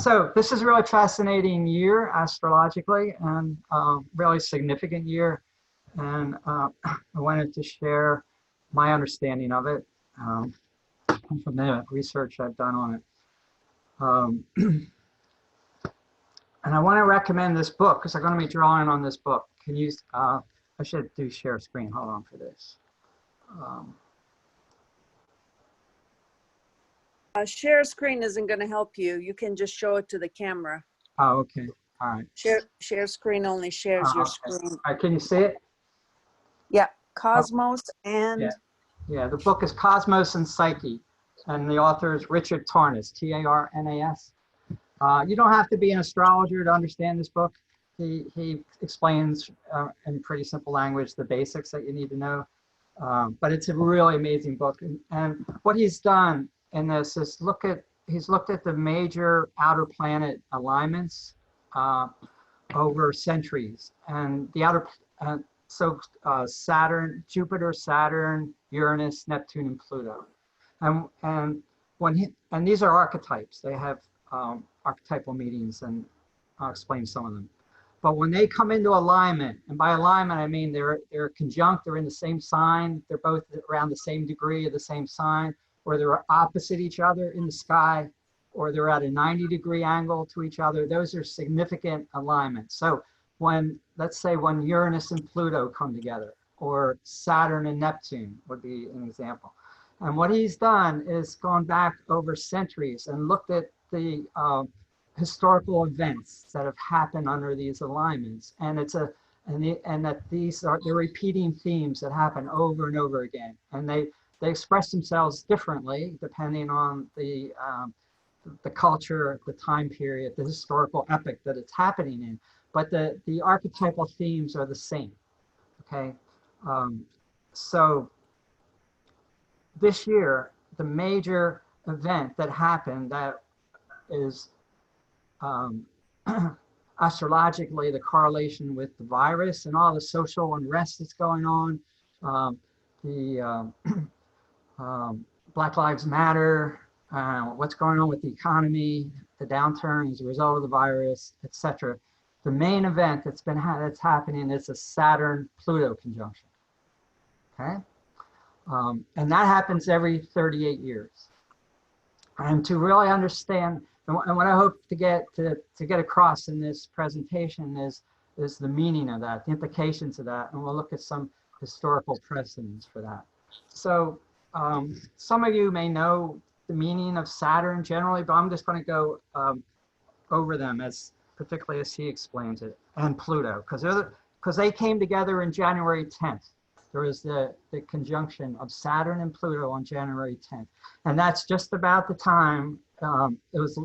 So this is a really fascinating year astrologically, and really significant year. And I wanted to share my understanding of it from the research I've done on it. And I want to recommend this book because I'm going to be drawing on this book. Can you? I should do share screen. Hold on for this. Share screen isn't going to help you. You can just show it to the camera. Oh, okay. All right. Share screen only shares your Okay. screen. All right. Can you see it? Yeah. Cosmos and... Yeah, the book is Cosmos and Psyche, and the author is Richard Tarnas, T-A-R-N-A-S. You don't have to be an astrologer to understand this book. He explains in pretty simple language the basics that you need to know. But it's a really amazing book. And what he's done in this is he's looked at the major outer planet alignments over centuries. And the outer, Saturn, Jupiter, Saturn, Uranus, Neptune, and Pluto. And these are archetypes. They have archetypal meetings, and I'll explain some of them. But when they come into alignment, and by alignment I mean they're conjunct, they're in the same sign, they're both around the same degree of the same sign, or they're opposite each other in the sky, or they're at a 90-degree angle to each other, those are significant alignments. So let's say when Uranus and Pluto come together, or Saturn and Neptune would be an example. And what he's done is gone back over centuries and looked at the historical events that have happened under these alignments, and that these are the repeating themes that happen over and over again, and they express themselves differently depending on the culture, the time period, the historical epoch that it's happening in, but the archetypal themes are the same. Okay, so this year the major event that happened that is astrologically the correlation with the virus and all the social unrest that's going on, Black Lives Matter, what's going on with the economy, the downturn as a result of the virus, etc. The main event that's happening is a Saturn-Pluto conjunction. Okay, and that happens every 38 years. And to really understand, and what I hope to get across in this presentation is the meaning of that, the implications of that, and we'll look at some historical precedents for that. So some of you may know the meaning of Saturn generally, but I'm just going to go over them particularly as he explains it, and Pluto, because they came together in January 10th. There was the conjunction of Saturn and Pluto on January 10th. And that's just about the time, it was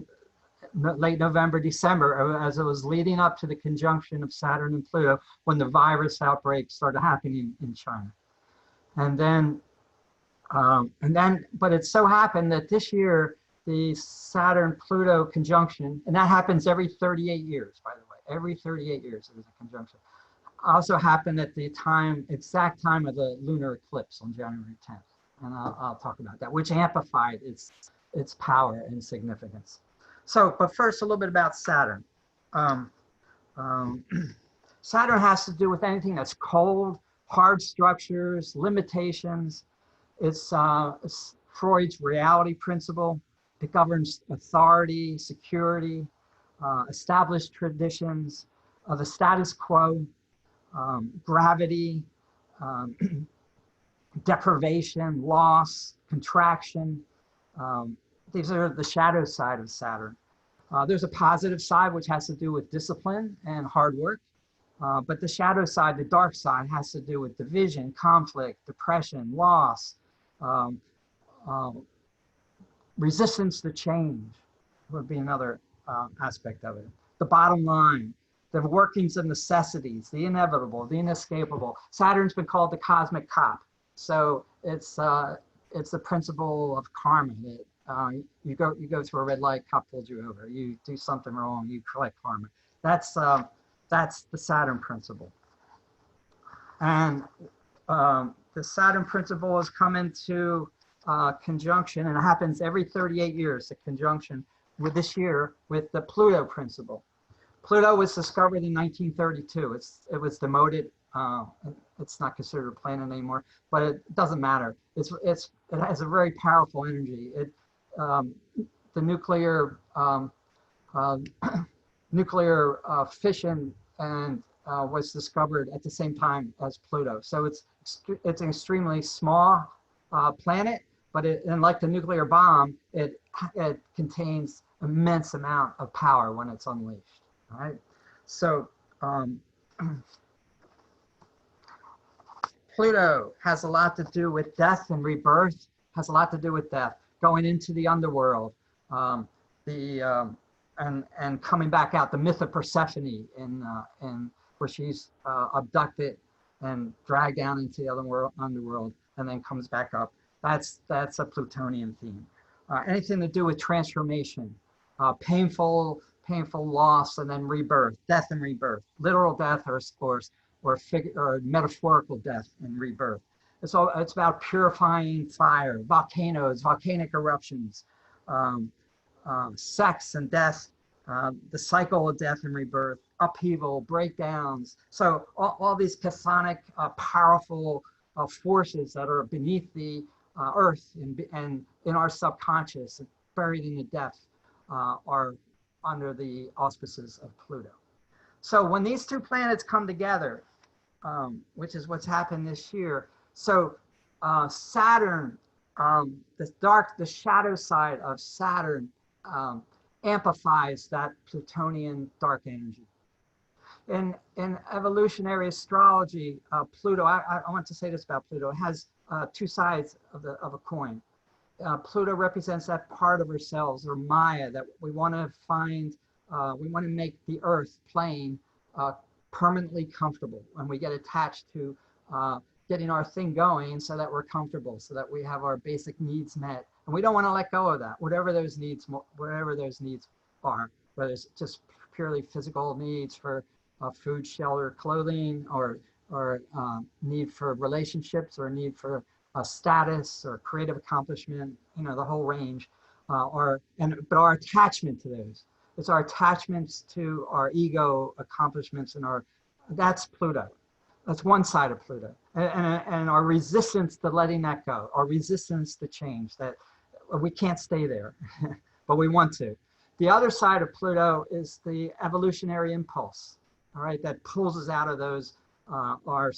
late November, December, as it was leading up to the conjunction of Saturn and Pluto when the virus outbreak started happening in China. But it so happened that this year, the Saturn-Pluto conjunction, and that happens every 38 years, by the way, every 38 years there's a conjunction, also happened at the exact time of the lunar eclipse on January 10th. And I'll talk about that, which amplified its power and significance. So, but first a little bit about Saturn. Saturn has to do with anything that's cold, hard structures, limitations. It's Freud's reality principle. It governs authority, security, established traditions of the status quo, gravity, deprivation, loss, contraction. These are the shadow side of Saturn. There's a positive side which has to do with discipline and hard work. But the shadow side, the dark side, has to do with division, conflict, depression, loss, resistance to change would be another aspect of it. The bottom line, the workings of necessities, the inevitable, the inescapable. Saturn's been called the cosmic cop. So it's the principle of karma. That you go through a red light, cop pulls you over. You do something wrong, you collect karma. That's the Saturn principle. And the Saturn principle has come into conjunction, and it happens every 38 years, the conjunction with this year with the Pluto principle. Pluto was discovered in 1932. It was demoted. It's not considered a planet anymore, but it doesn't matter. It has a very powerful energy. The nuclear fission and was discovered at the same time as Pluto. So it's an extremely small planet, but and like the nuclear bomb, it contains immense amount of power when it's unleashed. All right. So Pluto has a lot to do with death and rebirth. Has a lot to do with death, going into the underworld, and coming back out. The myth of Persephone in where she's abducted and dragged down into the underworld, and then comes back up. That's a Plutonian theme. Anything to do with transformation, painful loss, and then rebirth, death and rebirth, literal death or metaphorical death and rebirth. It's about purifying fire, volcanoes, volcanic eruptions, sex and death, the cycle of death and rebirth, upheaval, breakdowns. So all these chthonic, powerful forces that are beneath the earth and in our subconscious, buried in the depths, are under the auspices of Pluto. So when these two planets come together, which is what's happened this year, so Saturn, the shadow side of Saturn amplifies that Plutonian dark energy. In evolutionary astrology, Pluto, I want to say this about Pluto, it has two sides of a coin. Pluto represents that part of ourselves, or Maya, that we want to find, we want to make the earth plane permanently comfortable, and we get attached to getting our thing going so that we're comfortable, so that we have our basic needs met, and we don't want to let go of that, whatever those needs are, whether it's just purely physical needs for food, shelter, clothing, or need for relationships, or need for status or creative accomplishment, the whole range, but our attachment to those. It's our attachments to our ego accomplishments, and that's Pluto. That's one side of Pluto, and our resistance to letting that go, our resistance to change, that we can't stay there, but we want to. The other side of Pluto is the evolutionary impulse, all right, that pulls us out of those, our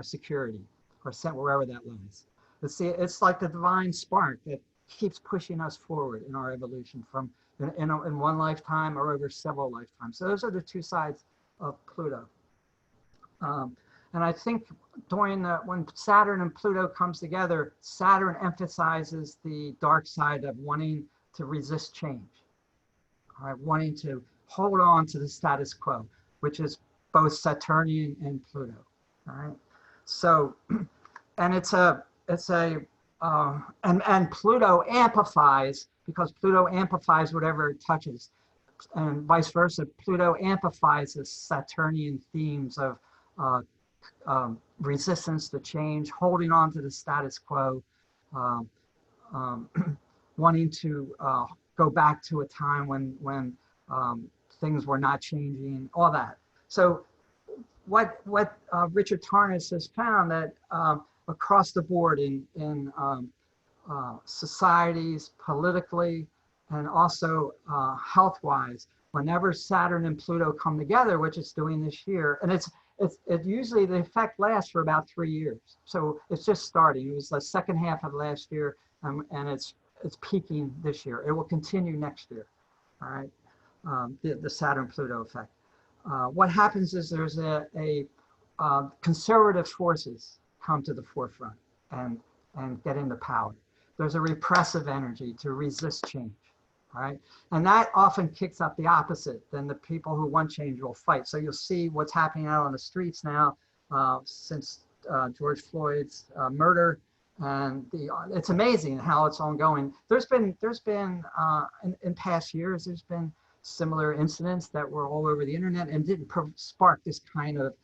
security, or sent wherever that lies. It's like the divine spark that keeps pushing us forward in our evolution from in one lifetime or over several lifetimes. So those are the two sides of Pluto. And I think when Saturn and Pluto comes together, Saturn emphasizes the dark side of wanting to resist change, all right, wanting to hold on to the status quo, which is both Saturnian and Pluto. All right. So, and and Pluto amplifies, because Pluto amplifies whatever it touches, and vice versa. Pluto amplifies the Saturnian themes of resistance to change, holding on to the status quo, wanting to go back to a time when things were not changing, all that. So what Richard Tarnas has found, that across the board in societies, politically, and also health-wise, whenever Saturn and Pluto come together, which it's doing this year, and it usually, the effect lasts for about 3 years. So it's just starting. It was the second half of last year, and it's peaking this year. It will continue next year. All right, the Saturn-Pluto effect. What happens is there's conservative forces come to the forefront and get into power. There's a repressive energy to resist change. All right, and that often kicks up the opposite. Then the people who want change will fight. So you'll see what's happening out on the streets now since George Floyd's murder, and it's amazing how it's ongoing. There's been in past years, there's been similar incidents that were all over the internet and didn't spark this kind of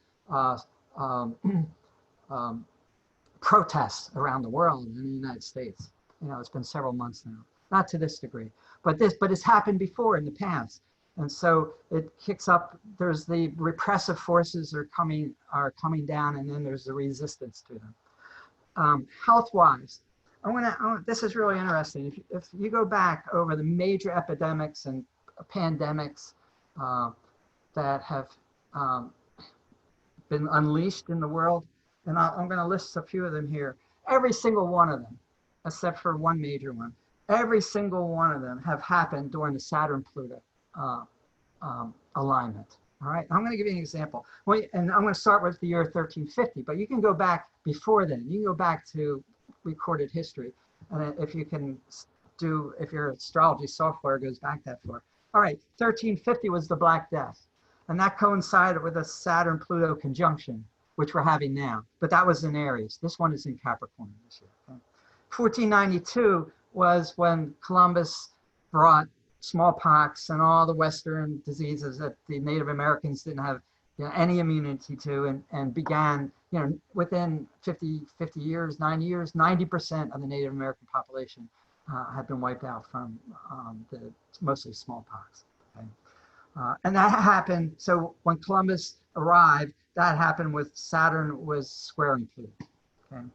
protests around the world in the United States. It's been several months now, not to this degree. but it's happened before in the past. And so it kicks up, there's the repressive forces are coming down, and then there's the resistance to them. Health-wise, this is really interesting. If you go back over the major epidemics and pandemics that have been unleashed in the world, and I'm going to list a few of them here. Every single one of them, except for one major one, every single one of them have happened during the Saturn-Pluto alignment. All right, I'm going to give you an example. And I'm going to start with the year 1350, but you can go back before then. You can go back to recorded history. And if you can if your astrology software goes back that far. All right, 1350 was the Black Death. And that coincided with a Saturn-Pluto conjunction, which we're having now. But that was in Aries. This one is in Capricorn this year. Okay? 1492 was when Columbus brought smallpox and all the Western diseases that the Native Americans didn't have any immunity to, and began, within 50 years, 9 years, 90% of the Native American population had been wiped out from mostly smallpox. Okay? And that happened, so when Columbus arrived, that happened with Saturn was squaring Pluto. Okay?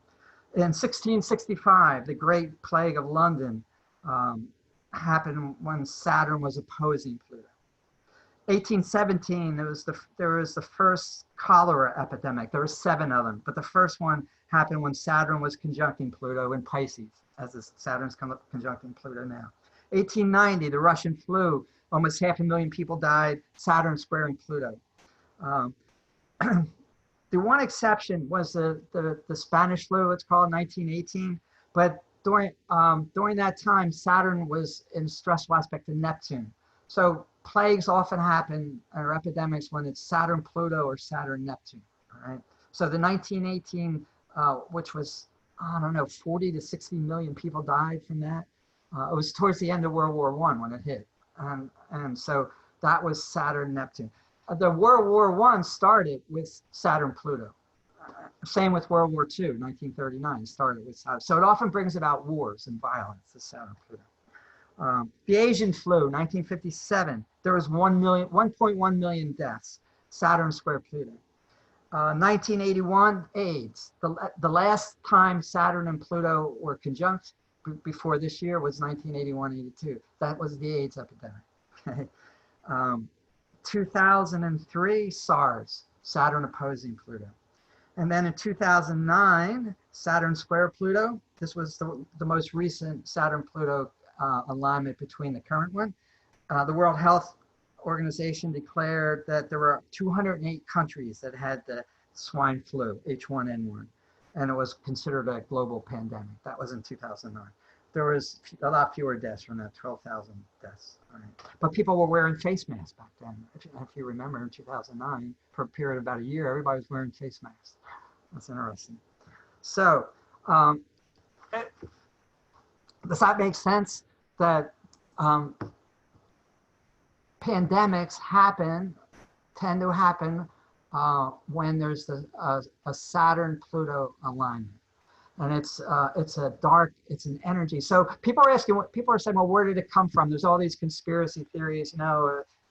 In 1665, the Great Plague of London happened when Saturn was opposing Pluto. 1817, there was the first cholera epidemic. There were 7 of them, but the first one happened when Saturn was conjuncting Pluto in Pisces, as Saturn's conjuncting Pluto now. 1890, the Russian flu, almost 500,000 people died, Saturn squaring Pluto. The one exception was the Spanish flu, it's called 1918, but during that time, Saturn was in stressful aspect to Neptune. So plagues often happen, or epidemics, when it's Saturn Pluto or Saturn Neptune. All right. So the 1918, which was, I don't know, 40 to 60 million people died from that. It was towards the end of World War I when it hit, and so that was Saturn Neptune. The World War I started with Saturn Pluto. Same with World War II, 1939, started with Saturn. So it often brings about wars and violence, the Saturn Pluto. The Asian flu, 1957, there was 1.1 million deaths, Saturn square Pluto. 1981, AIDS. The last time Saturn and Pluto were conjunct before this year was 1981-82. That was the AIDS epidemic. Okay. 2003, SARS, Saturn opposing Pluto. And then in 2009, Saturn square Pluto. This was the most recent Saturn-Pluto alignment between the current one. The World Health Organization declared that there were 208 countries that had the swine flu, H1N1, and it was considered a global pandemic. That was in 2009. There was a lot fewer deaths from that, 12,000 deaths. Right. But people were wearing face masks back then. If you remember, in 2009, for a period of about a year, everybody was wearing face masks. That's interesting. So, does that make sense that pandemics tend to happen when there's a Saturn-Pluto alignment? And it's an energy. So people are saying, well, where did it come from? There's all these conspiracy theories,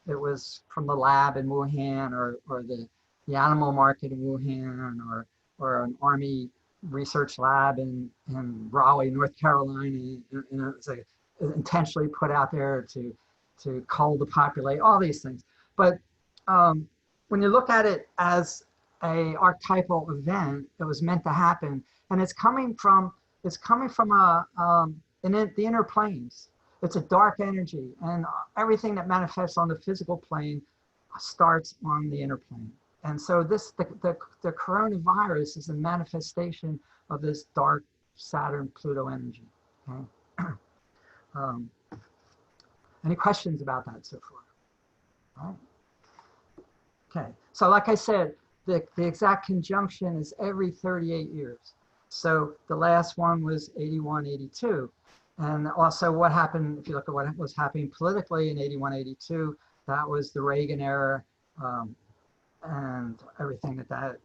it was from the lab in Wuhan, or the animal market in Wuhan, or an army research lab in Raleigh, North Carolina. It's like intentionally put out there to cull the population, all these things. But when you look at it as a archetypal event that was meant to happen, and it's coming from the inner planes. It's a dark energy, and everything that manifests on the physical plane starts on the inner plane. And so the coronavirus is a manifestation of this dark Saturn-Pluto energy. Okay? Any questions about that so far? All right. Okay, so like I said, the exact conjunction is every 38 years. So the last one was 81, 82. And also what happened, if you look at what was happening politically in 81, 82, that was the Reagan era and everything that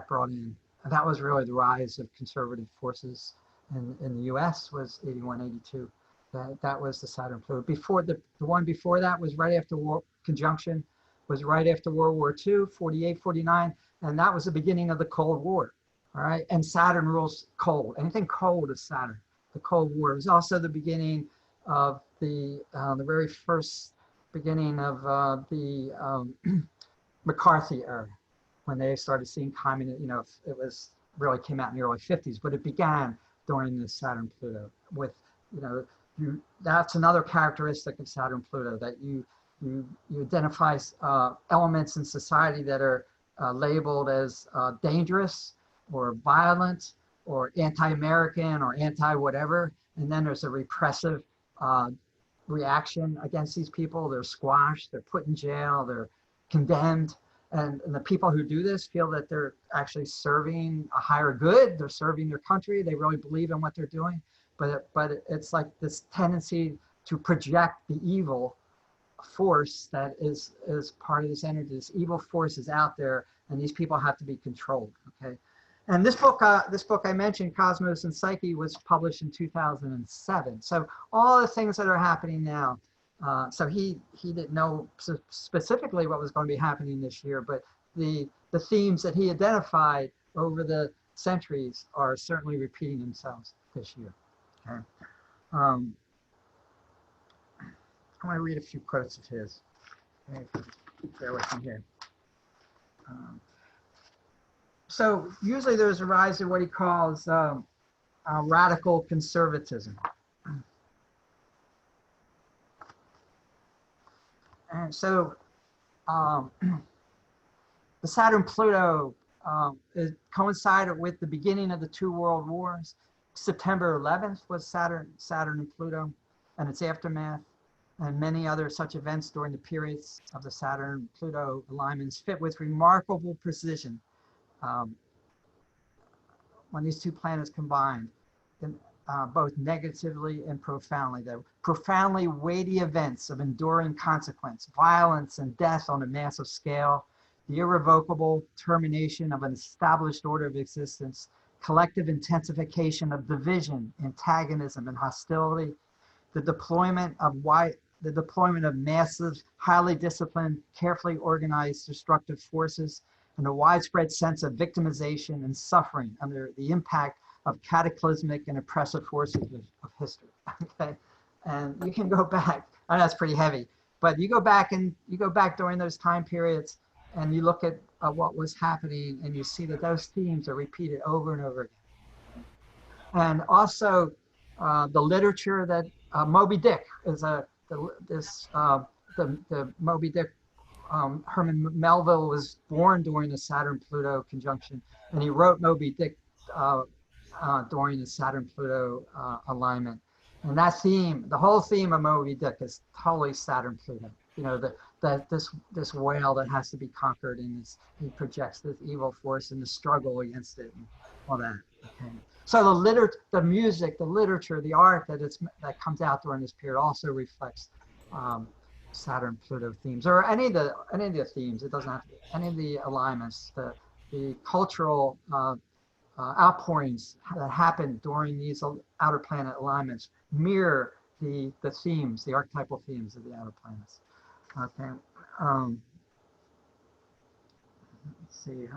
brought in. And that was really the rise of conservative forces in the US was 81, 82. That was the Saturn Pluto. Before the one before that was right after war conjunction, was right after World War II, 48, 49, and that was the beginning of the Cold War. All right, and Saturn rules cold. Anything cold is Saturn. The Cold War was also the beginning of the very first beginning of the McCarthy era, when they started seeing communism. You know, it was really came out in the early 50s, but it began during the Saturn Pluto with, you know, that's another characteristic of Saturn Pluto, that you identify elements in society that are labeled as dangerous or violent or anti-American or anti-whatever, and then there's a repressive reaction against these people. They're squashed, they're put in jail, they're condemned, and the people who do this feel that they're actually serving a higher good, they're serving their country, they really believe in what they're doing, but it's like this tendency to project the evil force that is part of this energy. This evil force is out there, and these people have to be controlled. Okay, and this book I mentioned, Cosmos and Psyche, was published in 2007. So all the things that are happening now. So he didn't know specifically what was going to be happening this year, but the themes that he identified over the centuries are certainly repeating themselves this year. Okay. I'm going to read a few quotes of his. Okay, bear with me here. So usually there's a rise of what he calls radical conservatism. And so the Saturn-Pluto coincided with the beginning of the two world wars. September 11th was Saturn and Pluto and its aftermath, and many other such events during the periods of the Saturn-Pluto alignments fit with remarkable precision when these two planets combined, both negatively and profoundly. They're profoundly weighty events of enduring consequence, violence and death on a massive scale, the irrevocable termination of an established order of existence, collective intensification of division, antagonism, and hostility, the deployment of massive, highly disciplined, carefully organized destructive forces, and a widespread sense of victimization and suffering under the impact of cataclysmic and oppressive forces of history. Okay, and you can go back. I know that's pretty heavy, but you go back during those time periods, and you look at what was happening, and you see that those themes are repeated over and over again. And also, the literature that Moby Dick is the Moby Dick. Herman Melville was born during the Saturn-Pluto conjunction, and he wrote Moby Dick during the Saturn-Pluto alignment. And that theme, the whole theme of Moby Dick, is totally Saturn-Pluto. You know, this whale that has to be conquered, and he projects this evil force and the struggle against it and all that. Okay. So the music, the literature, the art that comes out during this period also reflects Saturn-Pluto themes, or any of the themes. It doesn't have to be any of the alignments. The cultural outpourings that happen during these outer planet alignments mirror the themes, the archetypal themes of the outer planets. Okay. Let's see.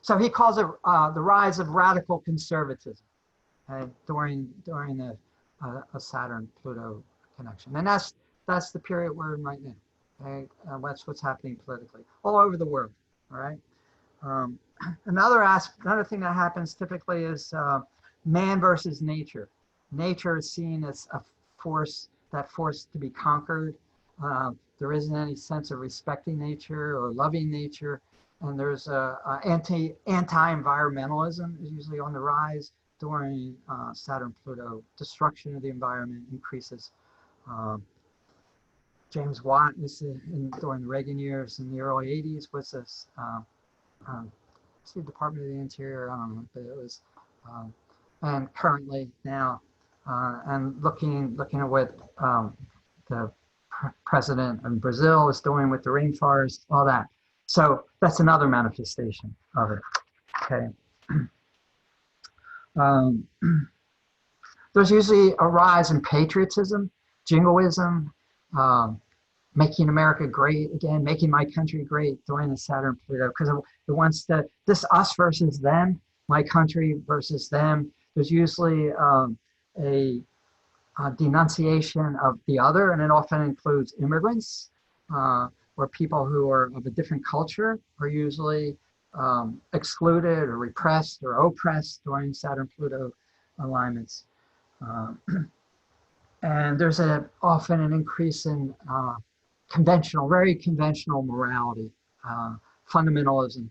So he calls it the rise of radical conservatism during a Saturn-Pluto connection, and that's the period we're in right now. Okay, that's what's happening politically all over the world. All right. Another thing that happens typically is man versus nature. Nature is seen as a force to be conquered. There isn't any sense of respecting nature or loving nature, and there's anti-environmentalism is usually on the rise during Saturn-Pluto. Destruction of the environment increases. James Watt was during the Reagan years in the early 80s was this the Department of the Interior, I don't know, but it was, and currently now, and looking at what the president in Brazil is doing with the rainforest, all that. So that's another manifestation of it. Okay. there's usually a rise in patriotism, jingoism, um, making America great again, making my country great during the Saturn Pluto, because it wants to, this us versus them, my country versus them. There's usually a denunciation of the other, and it often includes immigrants or people who are of a different culture are usually excluded or repressed or oppressed during Saturn Pluto alignments. And there's often an increase in very conventional morality, fundamentalism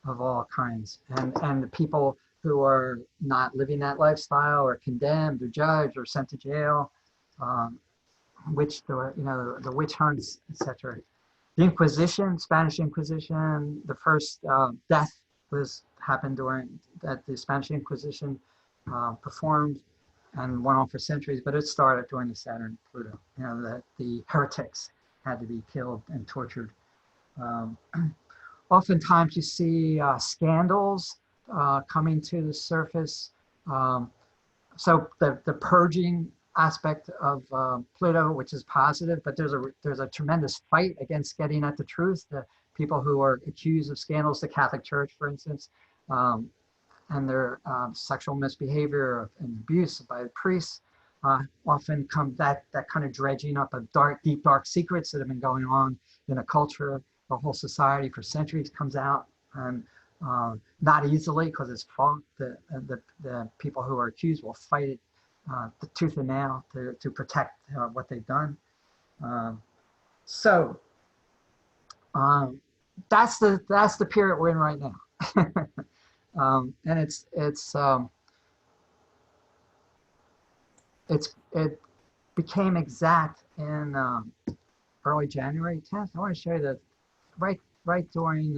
of all kinds. And the people who are not living that lifestyle are condemned or judged or sent to jail, the witch hunts, etc. The Inquisition, Spanish Inquisition, the first death happened during that the Spanish Inquisition performed and went on for centuries, but it started during the Saturn Pluto. That the heretics had to be killed and tortured. Oftentimes you see scandals coming to the surface. So the purging aspect of Pluto, which is positive, but there's a tremendous fight against getting at the truth. The people who are accused of scandals, the Catholic Church, for instance, and their sexual misbehavior and abuse by priests, often come that kind of dredging up of deep, dark secrets that have been going on in a culture, a whole society for centuries comes out, and not easily because it's fought. The people who are accused will fight it the tooth and nail to protect what they've done. So that's the period we're in right now. And it became exact in early January 10th. I want to show you that right during.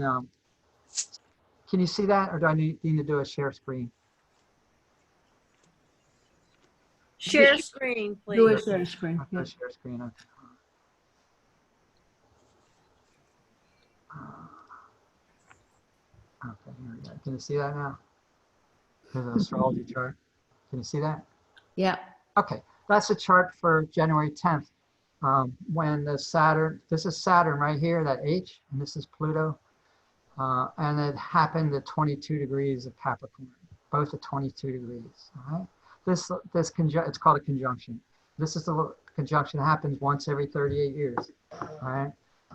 Can you see that, or do I need to do a share screen? Share screen, please. Do a share screen. I'll share screen. Okay. Okay, here we go. Can you see that now? Here's an astrology chart. Can you see that? Yeah. Okay, that's a chart for January 10th. When the Saturn, this is Saturn right here, that H, and this is Pluto. And it happened at 22 degrees of Capricorn, both at 22 degrees. All right. It's called a conjunction. This is the conjunction that happens once every 38 years. All right.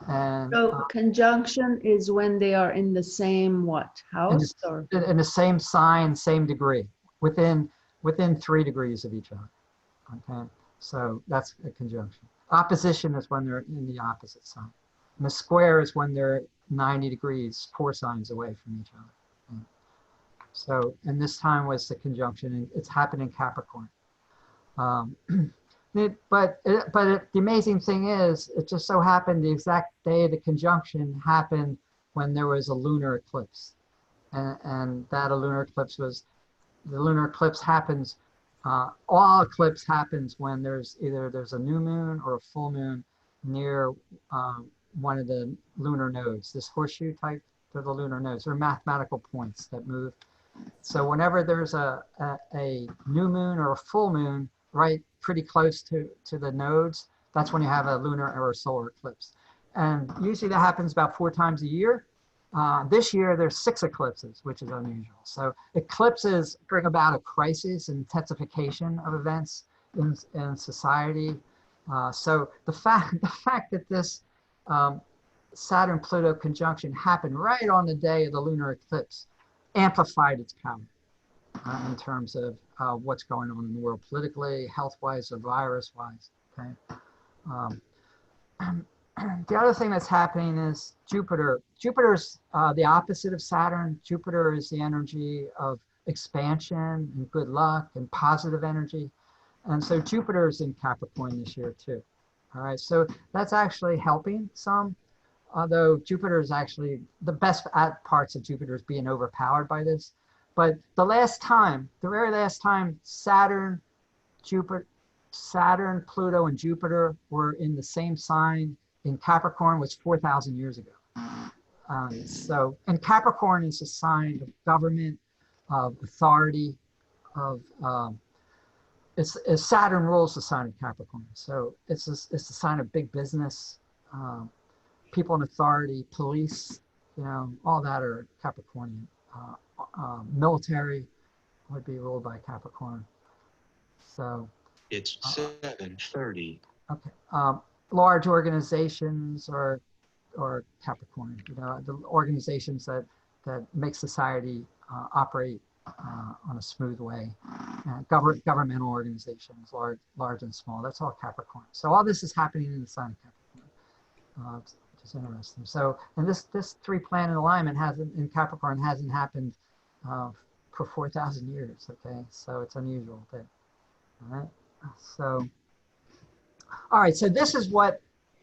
And So conjunction is when they are in the same house or in the same sign, same degree, within 3 degrees of each other. Okay. So that's a conjunction. Opposition is when they're in the opposite sign. And the square is when they're 90 degrees, 4 signs away from each other. Okay. So, and this time was the conjunction, and it's happened in Capricorn. But the amazing thing is, it just so happened the exact day of the conjunction happened when there was a lunar eclipse. And that a lunar eclipse was, the lunar eclipse happens, all eclipse happens when there's a new moon or a full moon near one of the lunar nodes. This horseshoe type, they're the lunar nodes. They're mathematical points that move. So whenever there's a new moon or a full moon, right, pretty close to the nodes, that's when you have a lunar or a solar eclipse. And usually that happens about 4 times a year. This year there's 6 eclipses, which is unusual. So eclipses bring about a crisis and intensification of events in society. So the fact that this Saturn-Pluto conjunction happened right on the day of the lunar eclipse amplified its power in terms of what's going on in the world politically, health-wise, or virus-wise. Okay. The other thing that's happening is Jupiter. Jupiter's the opposite of Saturn. Jupiter is the energy of expansion and good luck and positive energy. And so Jupiter is in Capricorn this year too. All right, so that's actually helping some, although Jupiter is actually the best parts of Jupiter is being overpowered by this. But the very last time Saturn, Pluto, and Jupiter were in the same sign in Capricorn was 4,000 years ago. And Capricorn is a sign of government, of authority, of Saturn rules the sign of Capricorn. So it's the sign of big business, people in authority, police, all that are Capricornian. Military would be ruled by Capricorn. So it's 7:30. okay. Large organizations or Capricorn. The organizations that make society operate on a smooth way. Governmental organizations, large and small. That's all Capricorn. So all this is happening in the sign of Capricorn, which is interesting. So, and this 3-planet alignment in Capricorn hasn't happened for 4,000 years. Okay, so it's unusual. All right. So, all right. So this is what,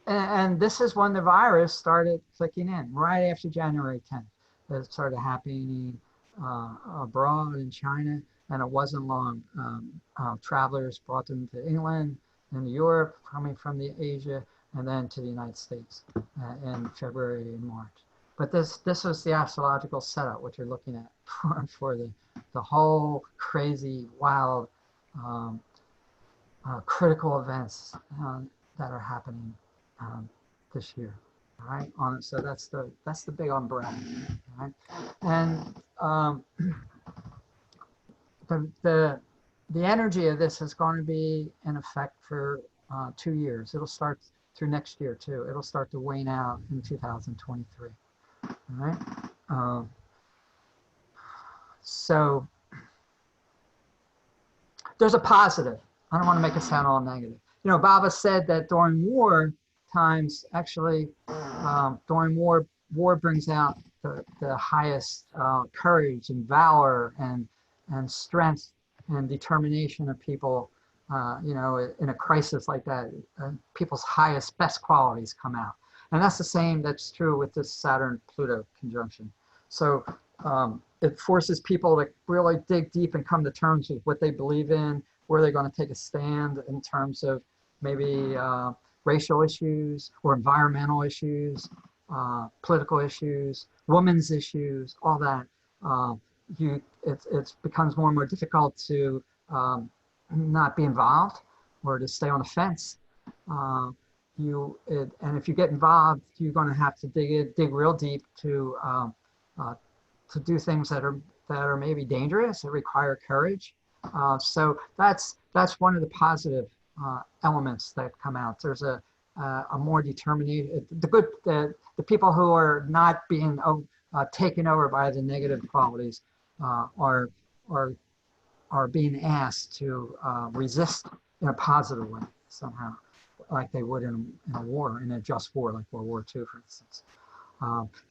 and this is when the virus started clicking in, right after January 10th. It started happening abroad in China, and it wasn't long. Travelers brought them to England and Europe, coming from the Asia, and then to the United States in February and March. But this was the astrological setup, what you're looking at for the whole crazy, wild, critical events that are happening this year. All right, so that's the big umbrella. All right, and the energy of this is going to be in effect for 2 years. It'll start through next year too. It'll start to wane out in 2023. All right. So there's a positive. I don't want to make it sound all negative. Baba said that during war times, actually, during war brings out the highest courage and valor and strength and determination of people. In a crisis like that, people's highest, best qualities come out. And that's true with this Saturn-Pluto conjunction. So it forces people to really dig deep and come to terms with what they believe in, where they're going to take a stand in terms of maybe racial issues or environmental issues, political issues, women's issues, all that. It becomes more and more difficult to not be involved or to stay on the fence. And if you get involved, you're going to have to dig real deep to do things that are maybe dangerous, that require courage. So that's one of the positive elements that come out. There's a more determination. The people who are not being taken over by the negative qualities are being asked to resist in a positive way somehow, like they would in a war, in a just war, like World War II, for instance.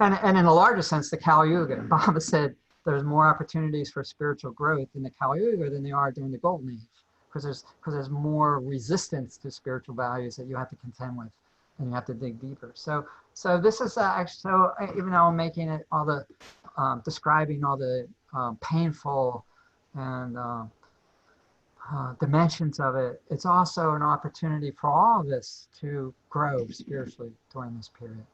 And in a larger sense, the Kali Yuga. Baba said there's more opportunities for spiritual growth in the Kali Yuga than there are during the Golden Age, because there's more resistance to spiritual values that you have to contend with, and you have to dig deeper. So this is actually, so even though I'm making it all the describing all the painful and dimensions of it, it's also an opportunity for all of us to grow spiritually during this period,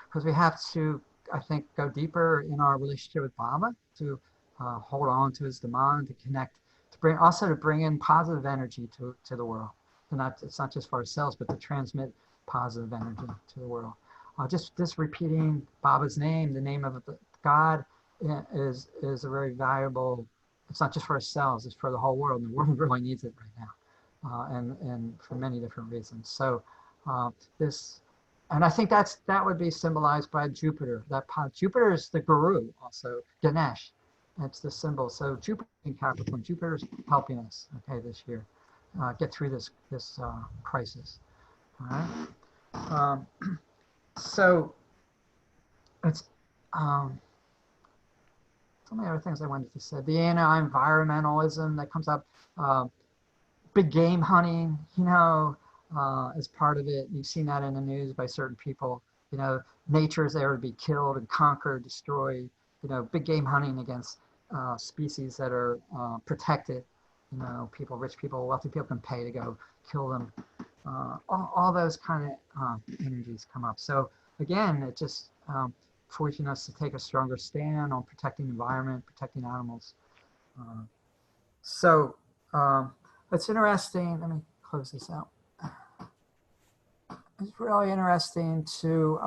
because we have to, I think, go deeper in our relationship with Baba, to hold on to his Dhaman, to connect, to bring in positive energy to the world. And it's not just for ourselves, but to transmit positive energy to the world. Just repeating Baba's name, the name of God, is a very valuable. It's not just for ourselves; it's for the whole world. And the world really needs it right now, and for many different reasons. So and I think that would be symbolized by Jupiter. Jupiter is the guru, also Ganesh. That's the symbol. So Jupiter in Capricorn, Jupiter's helping us, this year, get through this crisis. All right. So it's so many other things I wanted to say. The anti-environmentalism that comes up, big game hunting, as part of it. You've seen that in the news by certain people. Nature is there to be killed and conquered, destroyed. Big game hunting against species that are protected. Rich people, wealthy people can pay to go kill them. All those kind of energies come up. So again, it just forcing us to take a stronger stand on protecting the environment, protecting animals. it's interesting. Let me close this out. It's really interesting to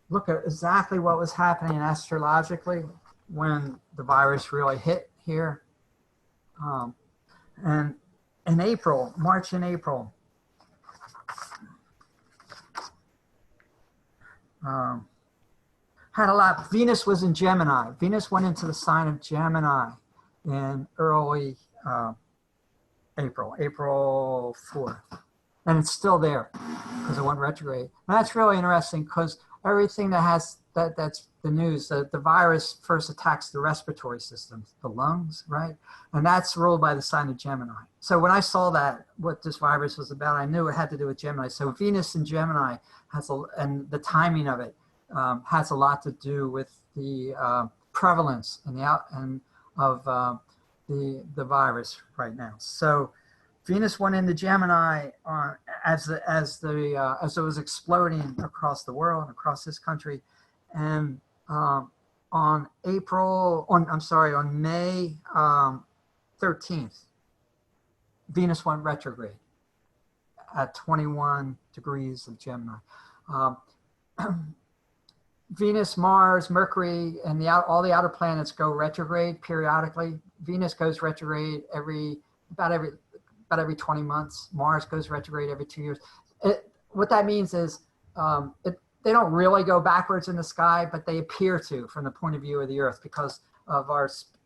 look at exactly what was happening astrologically when the virus really hit here. And in April, March and April, had a lot. Venus was in Gemini. Venus went into the sign of Gemini in early April 4th. And it's still there because it went retrograde. And that's really interesting because everything that has, that's the news, the virus first attacks the respiratory system, the lungs, right? And that's ruled by the sign of Gemini. So when I saw that, what this virus was about, I knew it had to do with Gemini. So Venus in Gemini and the timing of it has a lot to do with the prevalence and of the virus right now. So Venus went into Gemini as it was exploding across the world, across this country, and on May 13th, Venus went retrograde at 21 degrees of Gemini. Venus, Mars, Mercury, and all the outer planets go retrograde periodically. Venus goes retrograde about every 20 months. Mars goes retrograde every 2 years. What that means is they don't really go backwards in the sky, but they appear to from the point of view of the Earth because of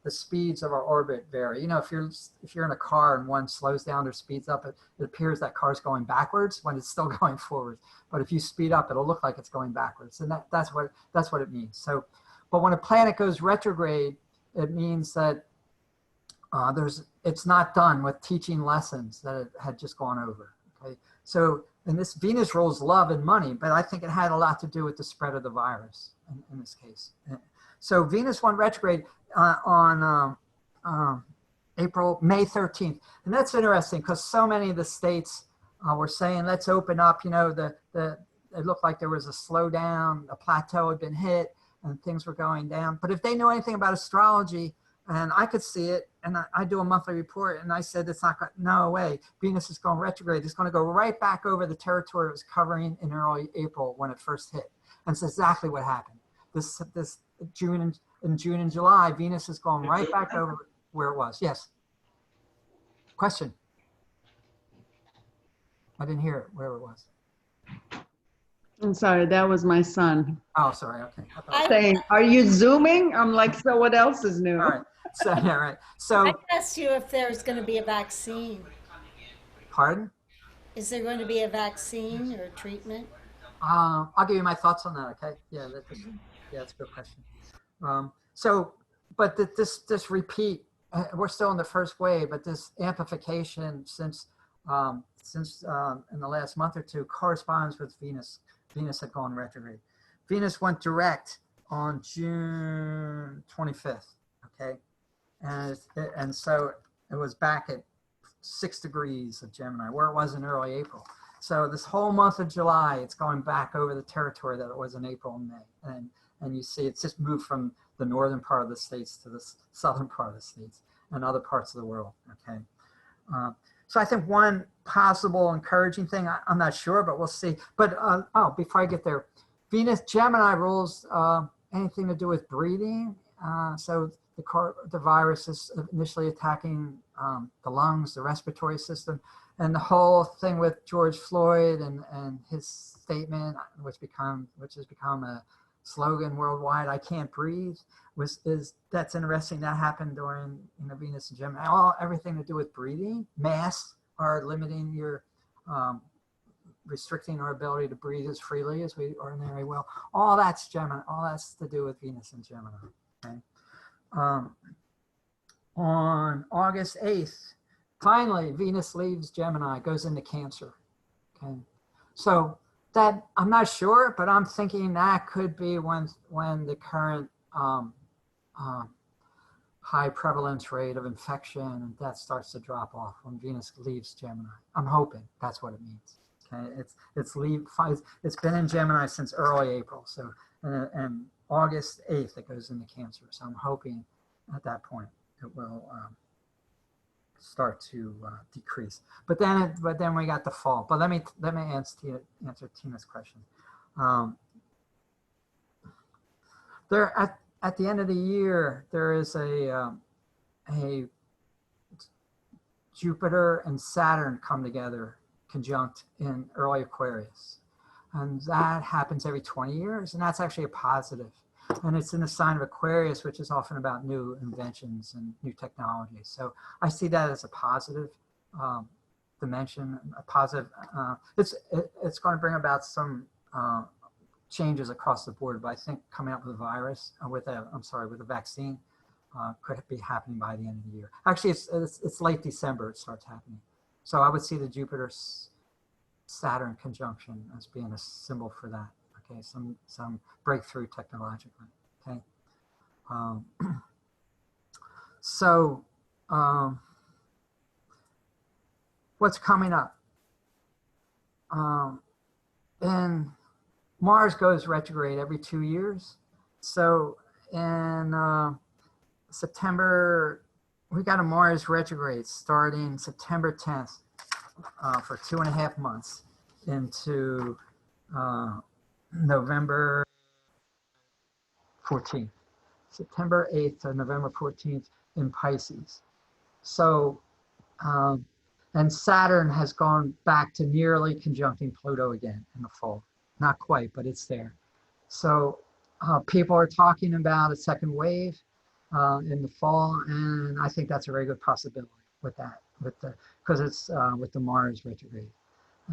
the speeds of our orbit vary. You know, if you're in a car and one slows down or speeds up, it appears that car's going backwards when it's still going forward. But if you speed up, it'll look like it's going backwards, and that's what it means. So, but when a planet goes retrograde, it means that it's not done with teaching lessons that it had just gone over. Okay, so and this Venus rules love and money, but I think it had a lot to do with the spread of the virus in this case. So Venus went retrograde on May 13th, and that's interesting because so many of the states were saying, let's open up. You know, it looked like there was a slowdown, a plateau had been hit, and things were going down. But if they know anything about astrology, and I could see it, and I do a monthly report, and I said, it's not, no way, Venus is going retrograde. It's going to go right back over the territory it was covering in early April when it first hit. And it's exactly what happened. This June and July, Venus is going right back over where it was. Yes. Question. I didn't hear it, where it was. I'm sorry, that was my son Oh, sorry. Okay. saying, are you Zooming? I'm like, so what else is new? All right. So, yeah, right. So, I asked you if there's going to be a vaccine. pardon? Is there going to be a vaccine or treatment? I'll give you my thoughts on that. Okay. Yeah. That's a good question. But this repeat, we're still in the first wave, but this amplification since in the last month or two corresponds with Venus. Venus had gone retrograde. Venus went direct on June 25th. Okay. And so it was back at 6 degrees of Gemini, where it was in early April. So this whole month of July, it's going back over the territory that it was in April and May. And you see it's just moved from the northern part of the states to the southern part of the states and other parts of the world. Okay. So I think one possible encouraging thing, I'm not sure, but we'll see. But before I get there, Venus Gemini rules anything to do with breathing. So the virus is initially attacking the lungs, the respiratory system, and the whole thing with George Floyd and his statement, which has become a slogan worldwide, "I can't breathe," that's interesting. That happened during Venus and Gemini. Everything to do with breathing. Masks are limiting restricting our ability to breathe as freely as we ordinarily will. All that's Gemini. All that's to do with Venus and Gemini. Okay. On August 8th, finally, Venus leaves Gemini, goes into Cancer. Okay. So that, I'm not sure, but I'm thinking that could be when the current high prevalence rate of infection and death starts to drop off, when Venus leaves Gemini. I'm hoping that's what it means. Okay, it's been in Gemini since early April. So and August 8th it goes into Cancer. So I'm hoping at that point it will start to decrease. But then we got the fall. But let me answer Tina's question. There at the end of the year, there is a Jupiter and Saturn come together conjunct in early Aquarius. And that happens every 20 years, and that's actually a positive. And it's in the sign of Aquarius, which is often about new inventions and new technologies. So I see that as a positive dimension, a positive. It's going to bring about some changes across the board, but I think coming up with a virus, with a vaccine, could be happening by the end of the year. Actually, it's late December it starts happening. So I would see the Jupiter Saturn conjunction as being a symbol for that. Okay, some breakthrough technologically. Okay, so what's coming up? And Mars goes retrograde every 2 years. So in September, we got a Mars retrograde starting September 10th for 2.5 months into November 14th, September 8th to November 14th in Pisces. So, and Saturn has gone back to nearly conjuncting Pluto again in the fall. Not quite, but it's there. So people are talking about a second wave in the fall, and I think that's a very good possibility with that, because it's with the Mars retrograde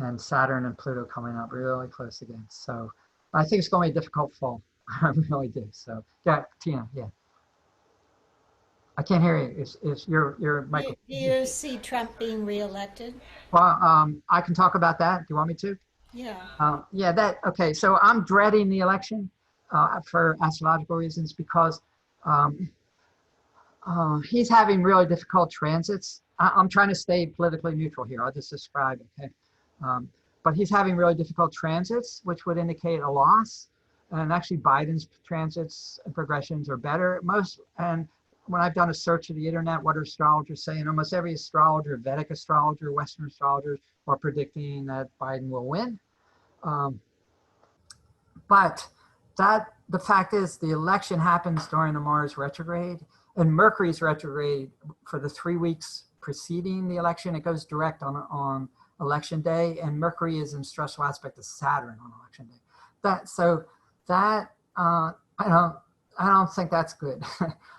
and Saturn and Pluto coming up really close again. So I think it's going to be a difficult fall. I really do. So yeah, Tina, yeah. I can't hear you. It's your microphone. Do you see Trump being reelected? Well, I can talk about that. Do you want me to? Yeah. Yeah, okay. So I'm dreading the election for astrological reasons because he's having really difficult transits. I'm trying to stay politically neutral here. I'll just describe it, okay? But he's having really difficult transits, which would indicate a loss. And actually Biden's transits and progressions are better. And when I've done a search of the internet, what are astrologers saying? Almost every astrologer, Vedic astrologer, Western astrologers are predicting that Biden will win. But the fact is the election happens during the Mars retrograde, and Mercury's retrograde for the 3 weeks preceding the election. It goes direct on election day, and Mercury is in stressful aspect to Saturn on election day. I don't think that's good.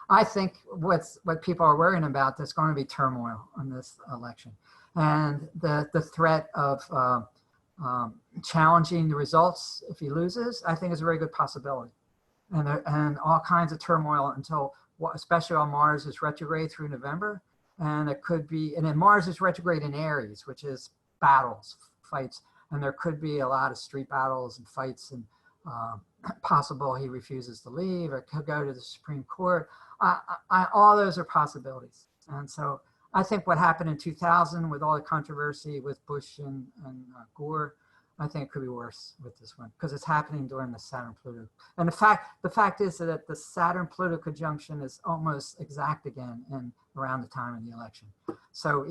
I think what people are worrying about, there's going to be turmoil in this election, and the threat of challenging the results if he loses, I think is a very good possibility, and all kinds of turmoil until, especially while Mars is retrograde through November, and it could be, and then Mars is retrograde in Aries, which is battles, fights, and there could be a lot of street battles and fights, and possible he refuses to leave or could go to the Supreme Court. All those are possibilities. And so I think what happened in 2000 with all the controversy with Bush and Gore, I think it could be worse with this one because it's happening during the Saturn-Pluto. And the fact is that the Saturn-Pluto conjunction is almost exact again around the time of the election. So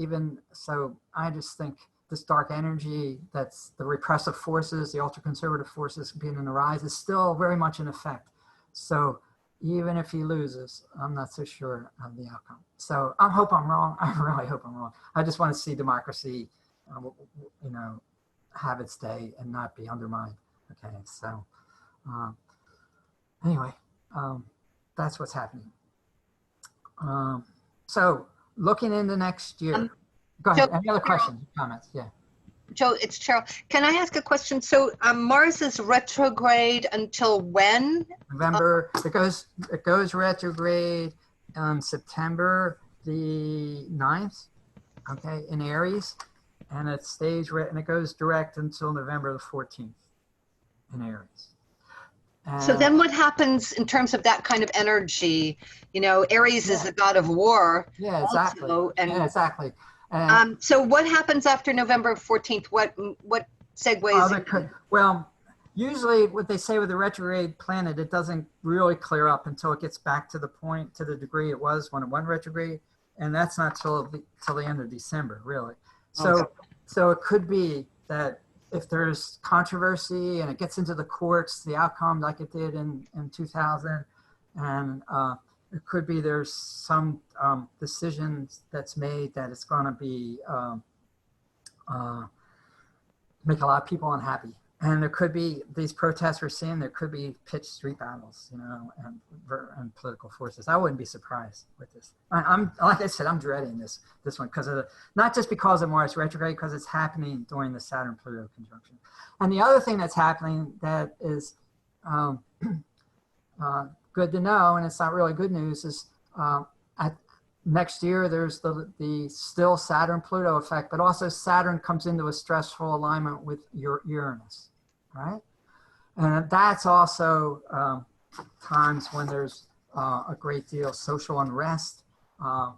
I just think this dark energy, that's the repressive forces, the ultra-conservative forces being in the rise, is still very much in effect. So even if he loses, I'm not so sure of the outcome. So I hope I'm wrong. I really hope I'm wrong. I just want to see democracy, have its day and not be undermined. Okay, so anyway, that's what's happening. So looking into next year. Go ahead. Any other questions, comments? Yeah. Joe, it's Cheryl. Can I ask a question? So Mars is retrograde until when? November. It goes retrograde on September the 9th, okay, in Aries, and it stays and it goes direct until November the 14th in Aries. So then what happens in terms of that kind of energy? Aries is the god of war. Yeah, exactly. Also, and yeah, exactly. So what happens after November 14th? What segues? Well, usually what they say with the retrograde planet, it doesn't really clear up until it gets back to the point, to the degree it was when it went retrograde. and that's not till the end of December, really. So so it could be that if there's controversy and it gets into the courts, the outcome like it did in 2000, and it could be there's some decisions that's made that it's going to be make a lot of people unhappy. And there could be these protests we're seeing. There could be pitched street battles, you know, and political forces. I wouldn't be surprised with this. I'm like I said, I'm dreading this one because of not just because of Mars retrograde, because it's happening during the Saturn-Pluto conjunction. And the other thing that's happening that is good to know, and it's not really good news, is next year there's the still Saturn-Pluto effect, but also Saturn comes into a stressful alignment with Uranus. Right, and that's also times when there's a great deal of social unrest. The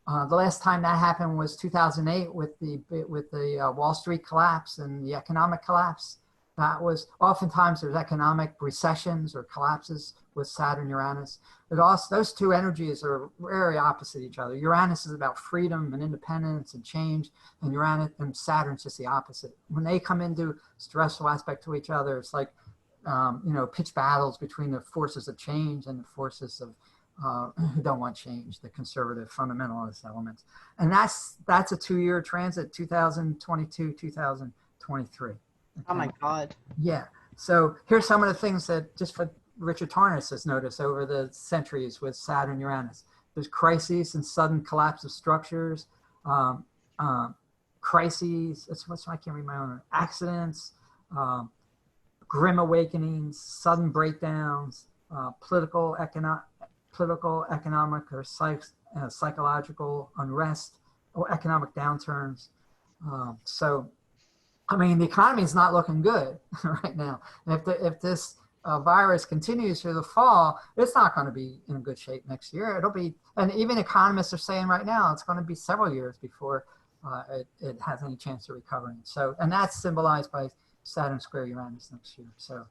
last time that happened was 2008 with the Wall Street collapse and the economic collapse. That was oftentimes there's economic recessions or collapses with Saturn Uranus. But also those two energies are very opposite each other. Uranus is about freedom and independence and change, and Uranus and Saturn's just the opposite. When they come into stressful aspect to each other, it's like you know, pitched battles between the forces of change and the forces of who don't want change, the conservative fundamentalist elements. And that's a 2-year transit, 2022, 2023. Okay. Oh my God. Yeah. So here's some of the things that just for Richard Tarnas has noticed over the centuries with Saturn Uranus. There's crises and sudden collapse of structures, crises, I can't read my own, accidents, grim awakenings, sudden breakdowns, political, economic, or psychological unrest, or economic downturns. So, I mean, the economy is not looking good right now. And if this virus continues through the fall, it's not going to be in good shape next year. It'll be, and even economists are saying right now, it's going to be several years before it has any chance of recovering. So, and that's symbolized by Saturn square Uranus next year. So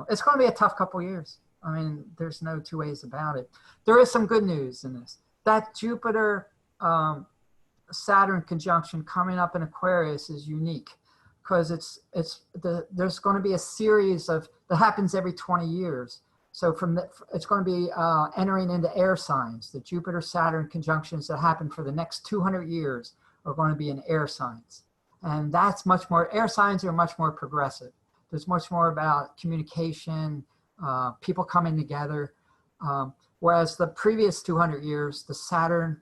it's going to be a tough couple years. I mean, there's no two ways about it. There is some good news in this. That Jupiter Saturn conjunction coming up in Aquarius is unique, because there's going to be a series of that happens every 20 years. So it's going to be entering into air signs. The Jupiter Saturn conjunctions that happen for the next 200 years are going to be in air signs, and that's much more. Air signs are much more progressive. There's much more about communication, people coming together. Whereas the previous 200 years, the Saturn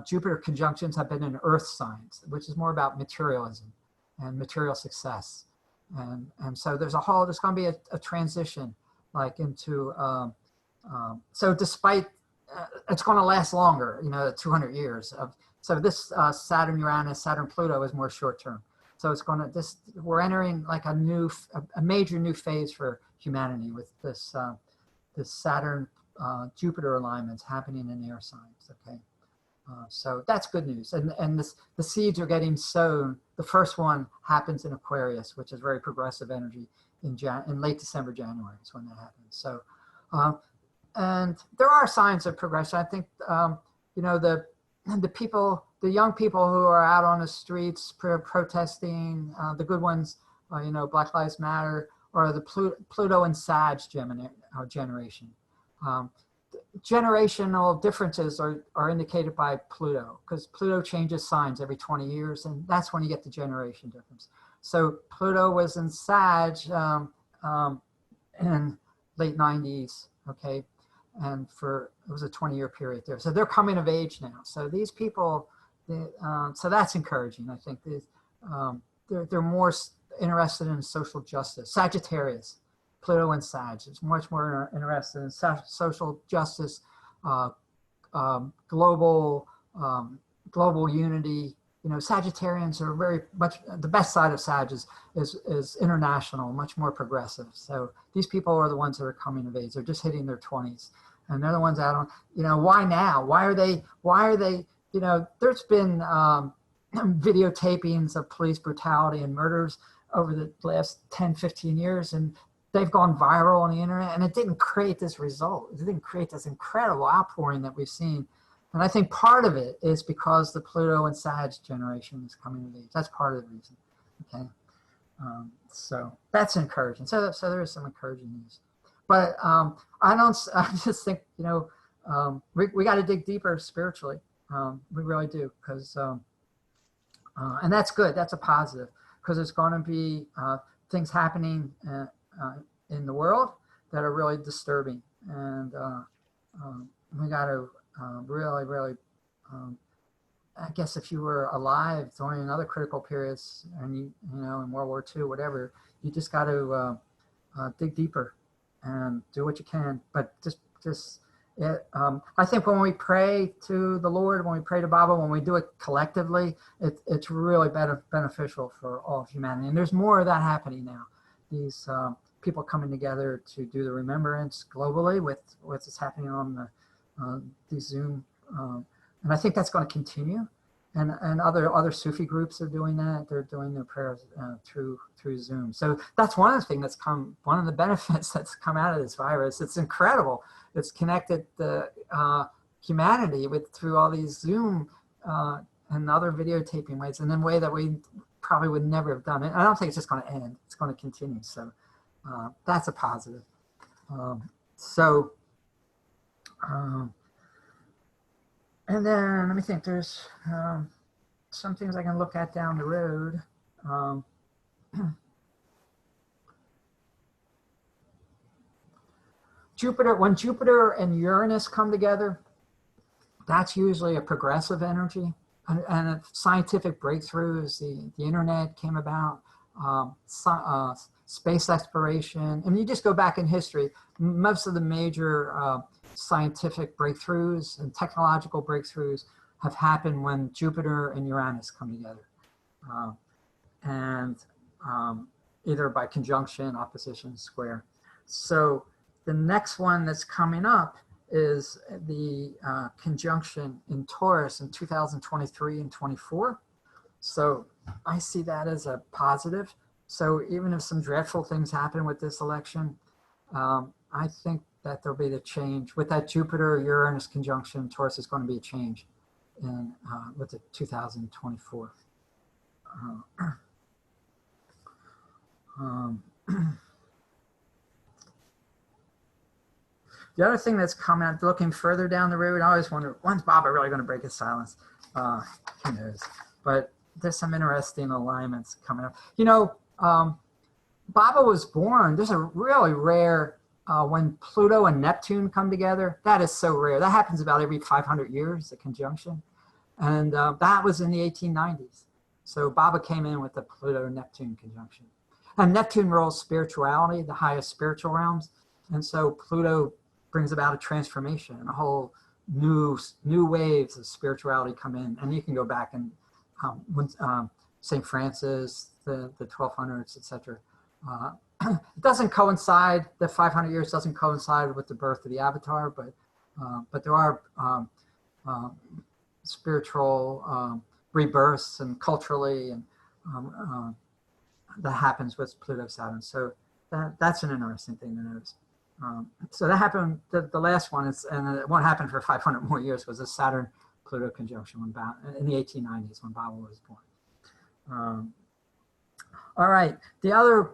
Jupiter conjunctions have been in earth signs, which is more about materialism and material success. And so there's going to be a transition like into, so despite, it's going to last longer, you know, 200 years of, so this Saturn Uranus, Saturn Pluto is more short term. So it's going to, we're entering like a major new phase for humanity with this, this Saturn Jupiter alignments happening in air signs, okay? So that's good news. And the seeds are getting sown. The first one happens in Aquarius, which is very progressive energy in late December, January is when that happens. So, and there are signs of progression. I think, you know, the young people who are out on the streets protesting, the good ones, you know, Black Lives Matter, or the Pluto and Sag generation. Generational differences are indicated by Pluto, because Pluto changes signs every 20 years, and that's when you get the generation difference. So Pluto was in Sag in late 90s, okay, and it was a 20-year period there. So they're coming of age now. So these people, so that's encouraging. I think they're more interested in social justice. Sagittarius. Pluto and Sag is much more interested in social justice, global unity. You know, Sagittarians are very much, the best side of Sag is international, much more progressive. So these people are the ones that are coming of age. They're just hitting their 20s, and they're the ones out on, you know, why now? Why are they, you know, there's been videotapings of police brutality and murders over the last 10, 15 years, and they've gone viral on the internet, and it didn't create this result. It didn't create this incredible outpouring that we've seen And I think part of it is because the Pluto and Sag generation is coming of age. That's part of the reason. Okay. So that's encouraging. So there is some encouraging news. But I just think, we got to dig deeper spiritually. We really do. Because, and that's good. That's a positive. Because there's going to be things happening in the world that are really disturbing. And we got to really, I guess if you were alive during other critical periods and in World War II, whatever, you just got to dig deeper and do what you can. But I think when we pray to the Lord, when we pray to Baba, when we do it collectively, it's really beneficial for all of humanity. And there's more of that happening now. These people coming together to do the remembrance globally with what's happening on the Zoom. And I think that's going to continue. And other Sufi groups are doing that. They're doing their prayers through Zoom. So that's one of the things one of the benefits that's come out of this virus. It's incredible. It's connected the humanity through all these Zoom and other videotaping ways, and in a way that we probably would never have done it. I don't think it's just going to end. It's going to continue. So that's a positive. And then let me think, there's some things I can look at down the road. When Jupiter and Uranus come together, that's usually a progressive energy. And scientific breakthroughs, the internet came about, space exploration. And you just go back in history, most of the major scientific breakthroughs and technological breakthroughs have happened when Jupiter and Uranus come together. Either by conjunction, opposition, square. So the next one that's coming up is the conjunction in Taurus in 2023 and 24. So I see that as a positive. So even if some dreadful things happen with this election, I think that there'll be the change. With that Jupiter-Uranus conjunction, Taurus is going to be a change with the 2024. The other thing that's come out, looking further down the road, I always wonder, when's Baba really going to break his silence? Who knows? But there's some interesting alignments coming up. Baba was born, there's a really rare, when Pluto and Neptune come together, that is so rare. That happens about every 500 years, the conjunction. And that was in the 1890s. So Baba came in with the Pluto-Neptune conjunction. And Neptune rules spirituality, the highest spiritual realms. And so Pluto brings about a transformation and a whole new waves of spirituality come in. And you can go back and St. Francis, the 1200s, etc. It doesn't coincide, the 500 years doesn't coincide with the birth of the Avatar, but there are spiritual rebirths and culturally, and that happens with Pluto Saturn. So that's an interesting thing to notice. So that happened, the last one is, and it won't happen for 500 more years, was a Saturn Pluto conjunction in the 1890s when Baba was born. All right, the other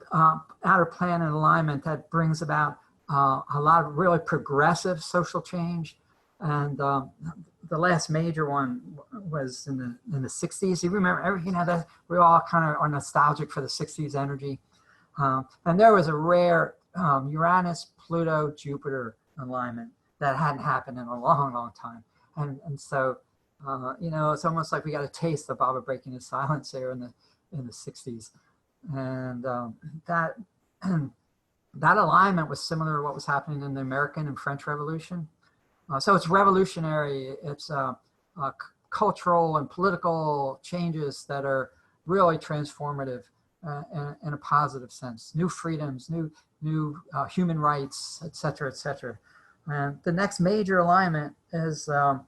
outer planet alignment that brings about a lot of really progressive social change, and the last major one was in the 60s. You remember, that we all kind of are nostalgic for the 60s energy. And there was a rare Uranus, Pluto, Jupiter alignment that hadn't happened in a long, long time. And so, it's almost like we got a taste of Baba breaking his silence there in the 60s. And that alignment was similar to what was happening in the American and French Revolution. So it's revolutionary. It's cultural and political changes that are really transformative in a positive sense. New freedoms, new human rights, et cetera, et cetera. And the next major alignment is the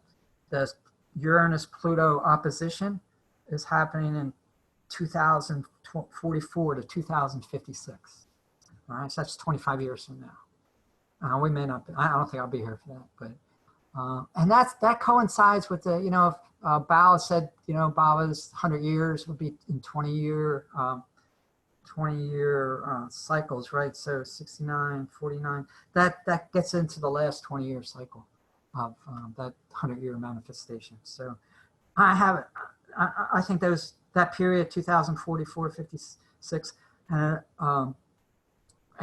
Uranus-Pluto opposition is happening in 2044 to 2056. All right, so that's 25 years from now. We may not be, I don't think I'll be here for that, And that coincides with the, if Bao said, Bao's 100 years would be in 20-year cycles, right? So 69, 49, that gets into the last 20-year cycle of that 100-year manifestation. So I think that period, 2044, 56,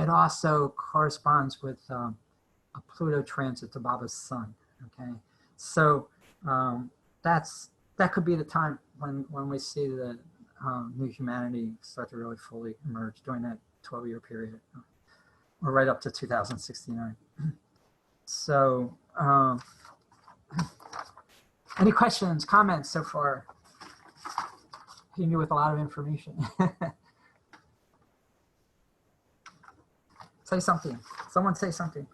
it also corresponds with a Pluto transit to Baba's sun. Okay, so that could be the time when we see the new humanity start to really fully emerge during that 12-year period, or right up to 2069. So, any questions, comments so far? Hitting you with a lot of information. Say something. Someone say something.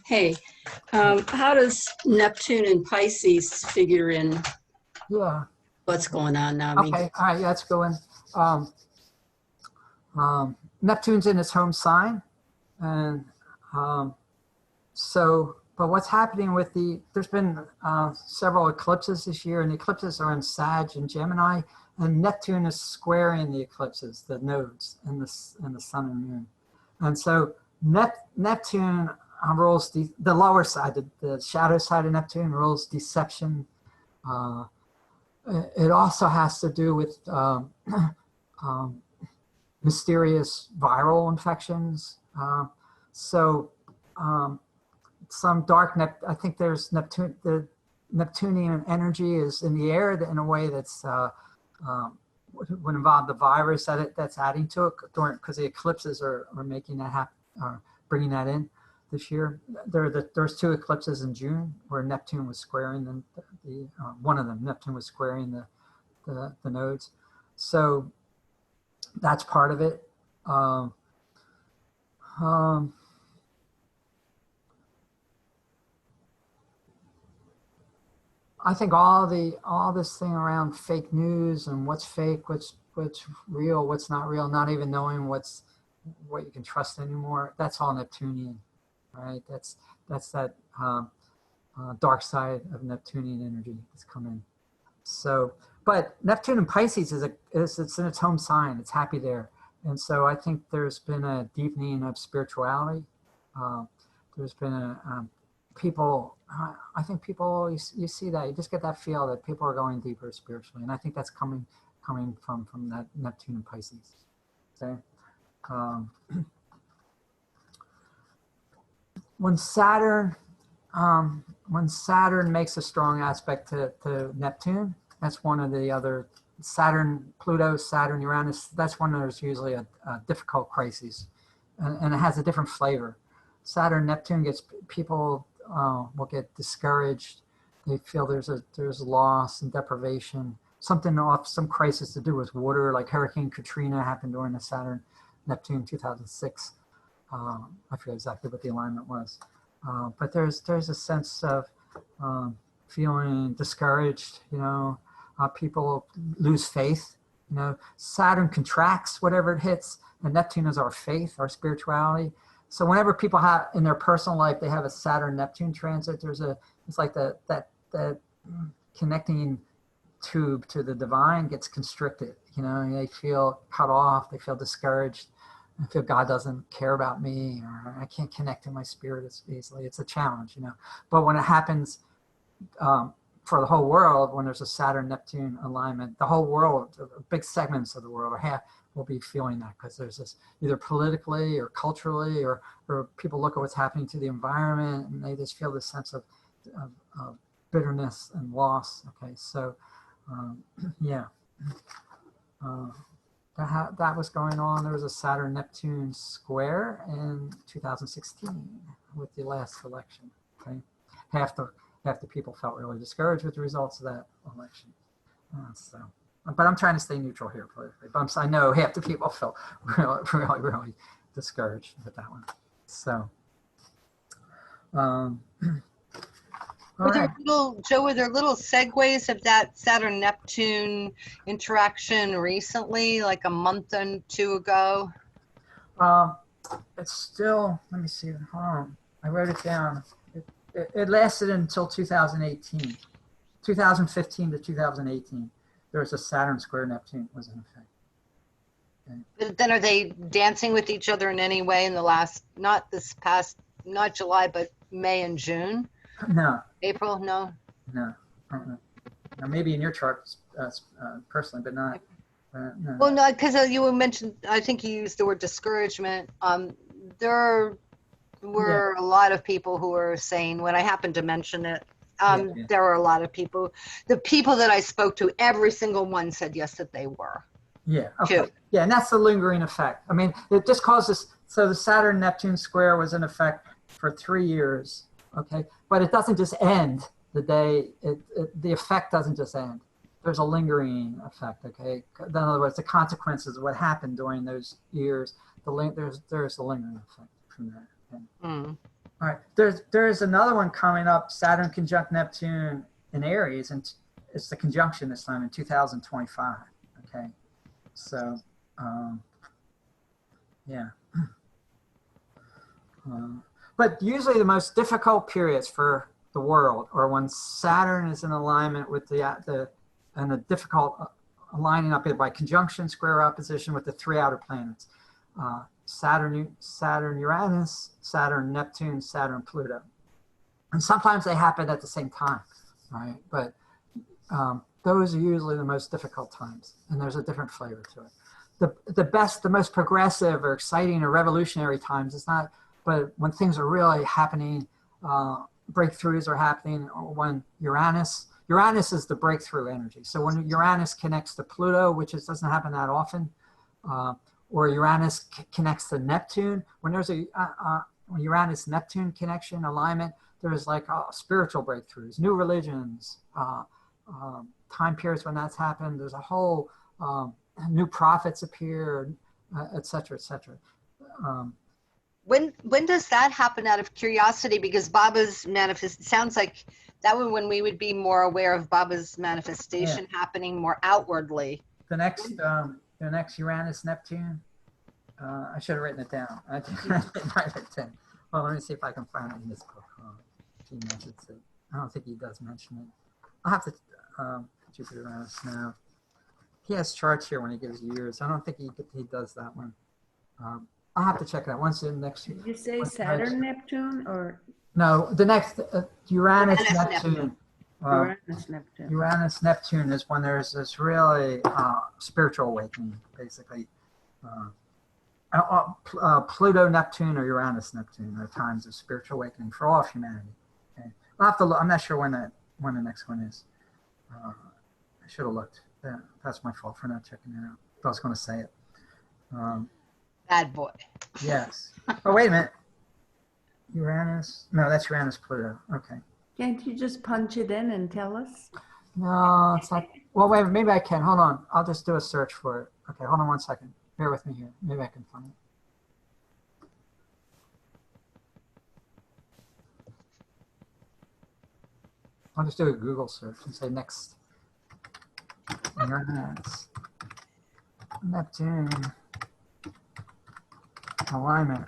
Hey, how does Neptune and Pisces figure in Yeah. what's going on now? Okay. All right. Yeah, let's go in. Neptune's in its home sign, and but what's happening with there's been several eclipses this year, and the eclipses are in Sag and Gemini, and Neptune is squaring the eclipses, the nodes, and the sun and moon. And so Neptune rules the lower side, the shadow side of Neptune rules deception. It also has to do with mysterious viral infections. Some dark I think there's the Neptunian energy is in the air in a way that's would involve the virus that's adding to it because the eclipses are making that happen, bringing that in this year. There's 2 eclipses in June where Neptune was squaring one of them. Neptune was squaring the nodes, so that's part of it. I think all this thing around fake news and what's fake, what's real, what's not real, not even knowing what you can trust anymore. That's all Neptunian, right? That's that dark side of Neptunian energy that's come in. So, but Neptune in Pisces it's in its home sign. It's happy there, and so I think there's been a deepening of spirituality. There's been people. I think people, you see that, you just get that feel that people are going deeper spiritually, and I think that's coming from that Neptune and Pisces. Okay. When Saturn makes a strong aspect to Neptune, that's one of the other Pluto, Saturn, Uranus. That's when there's usually a difficult crisis, and it has a different flavor. Saturn, Neptune gets people. Will get discouraged. They feel there's loss and deprivation, some crisis to do with water, like Hurricane Katrina happened during the Saturn Neptune 2006. I forget exactly what the alignment was, but there's a sense of feeling discouraged. People lose faith. Saturn contracts whatever it hits, and Neptune is our faith, our spirituality. So whenever people have in their personal life, they have a Saturn-Neptune transit, it's like that connecting tube to the divine gets constricted. They feel cut off, they feel discouraged, I feel God doesn't care about me, or I can't connect to my spirit as easily. It's a challenge, But when it happens for the whole world, when there's a Saturn-Neptune alignment, the whole world, big segments of the world will be feeling that, because there's this either politically or culturally, or people look at what's happening to the environment and they just feel this sense of bitterness and loss. Okay, so yeah, that was going on. There was a Saturn-Neptune square in 2016 with the last election. Okay, half the people felt really discouraged with the results of that election. But I'm trying to stay neutral here politically. But I know half the people felt really discouraged with that one. So, Were there little segues of that Saturn-Neptune interaction recently, like a month and 2 ago? It's still, let me see, hold on. I wrote it down. it lasted until 2018, 2015 to 2018. There was a Saturn square Neptune was in effect. Then are they dancing with each other in any way in the last, not this past, not July, but May and June? No, April? No? no. Uh-uh. Now, maybe in your chart personally, but not. No. Well, no, because you mentioned, I think you used the word discouragement. There were a lot of people who were saying, when I happened to mention it, Yeah. there were a lot of people. The people that I spoke to, every single one said yes, that they were. Yeah. Okay. Too. Yeah, and that's the lingering effect. I mean, it just causes. So the Saturn Neptune square was in effect for 3 years. Okay, but it doesn't just end the day. The effect doesn't just end. There's a lingering effect. Okay. In other words, the consequences of what happened during those years. There's a lingering effect from that. Okay? Mm. All right. There's another one coming up. Saturn conjunct Neptune in Aries, and it's the conjunction this time in 2025. Okay. So, yeah. But usually the most difficult periods for the world are when Saturn is in alignment with the difficult aligning up it by conjunction, square opposition with the 3 outer planets. Saturn, Uranus, Saturn, Neptune, Saturn, Pluto. And sometimes they happen at the same time, right? But those are usually the most difficult times, and there's a different flavor to it. The best, the most progressive or exciting or revolutionary times is not, but when things are really happening, breakthroughs are happening, or when Uranus is the breakthrough energy. So when Uranus connects to Pluto, which doesn't happen that often, or Uranus connects to Neptune, when there's a when Uranus-Neptune connection alignment, there's like spiritual breakthroughs, new religions, time periods when that's happened. There's a whole new prophets appear, et cetera, et cetera. When does that happen, out of curiosity? Because Baba's sounds like that when we would be more aware of Baba's manifestation happening more outwardly. The next Uranus Neptune. I should have written it down. I didn't write it down. Well, let me see if I can find it in this book. He mentions it. I don't think he does mention it. I'll have to Jupiter Uranus now. He has charts here when he gives years. I don't think he does that one. I'll have to check it out. Once in next year. Did you say Saturn, Neptune, or No, the next Uranus Neptune. Uranus, Neptune? Uranus Neptune is when there's this really spiritual awakening, basically. Pluto Neptune or Uranus Neptune are times of spiritual awakening for all of humanity. Okay. I'll have to look. I'm not sure when the next one is. I should have looked. Yeah, that's my fault for not checking it out. I was going to say it. Bad boy. Yes. Oh, wait a minute. Uranus? No, that's Uranus Pluto. Okay. Can't you just punch it in and tell us? No, it's not. Well, wait, maybe I can. Hold on. I'll just do a search for it. Okay, hold on 1 second. Bear with me here. Maybe I can find it. I'll just do a Google search and say next. Uranus, Neptune, alignment.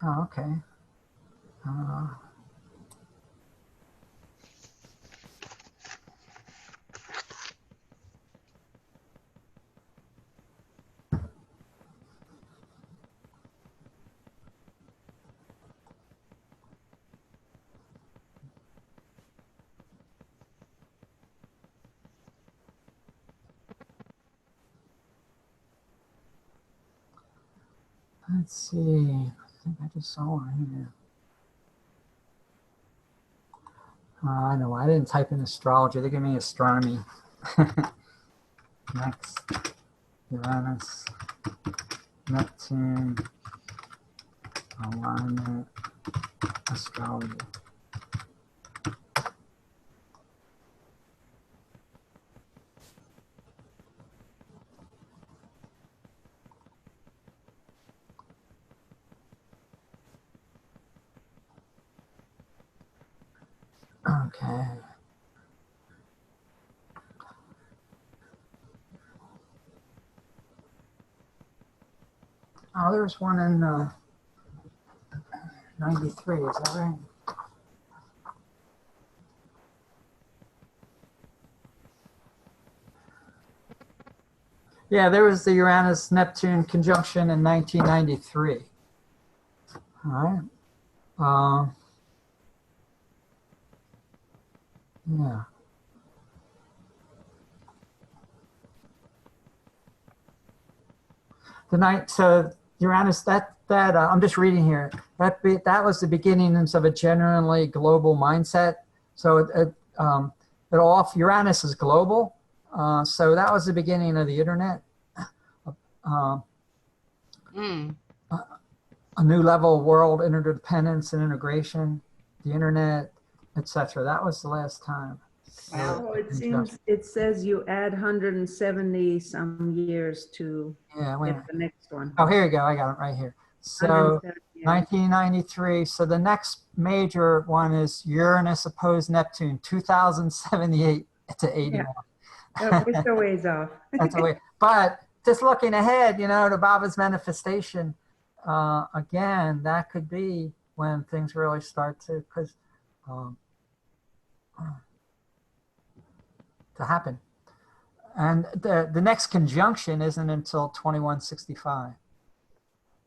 Oh, okay. Let's see. I think I just saw one here. I know. I didn't type in astrology. They give me astronomy. Next, Uranus, Neptune, alignment, astrology. Okay. Oh, there's one in 93, is that right? Yeah, there was the Uranus-Neptune conjunction in 1993. All right. Yeah. So Uranus, I'm just reading here. That was the beginnings of a genuinely global mindset. So Uranus is global. So that was the beginning of the internet. A new level of world interdependence and integration, the internet, etc. That was the last time. So it says you add 170 some years to get the next one. Oh, here you go. I got it right here. So 1993. So the next major one is Uranus opposed Neptune, 2078 to 81. Yeah. It's a ways off. That's a way. But just looking ahead, to Baba's manifestation, again, that could be when things really start to happen. And the next conjunction isn't until 2165.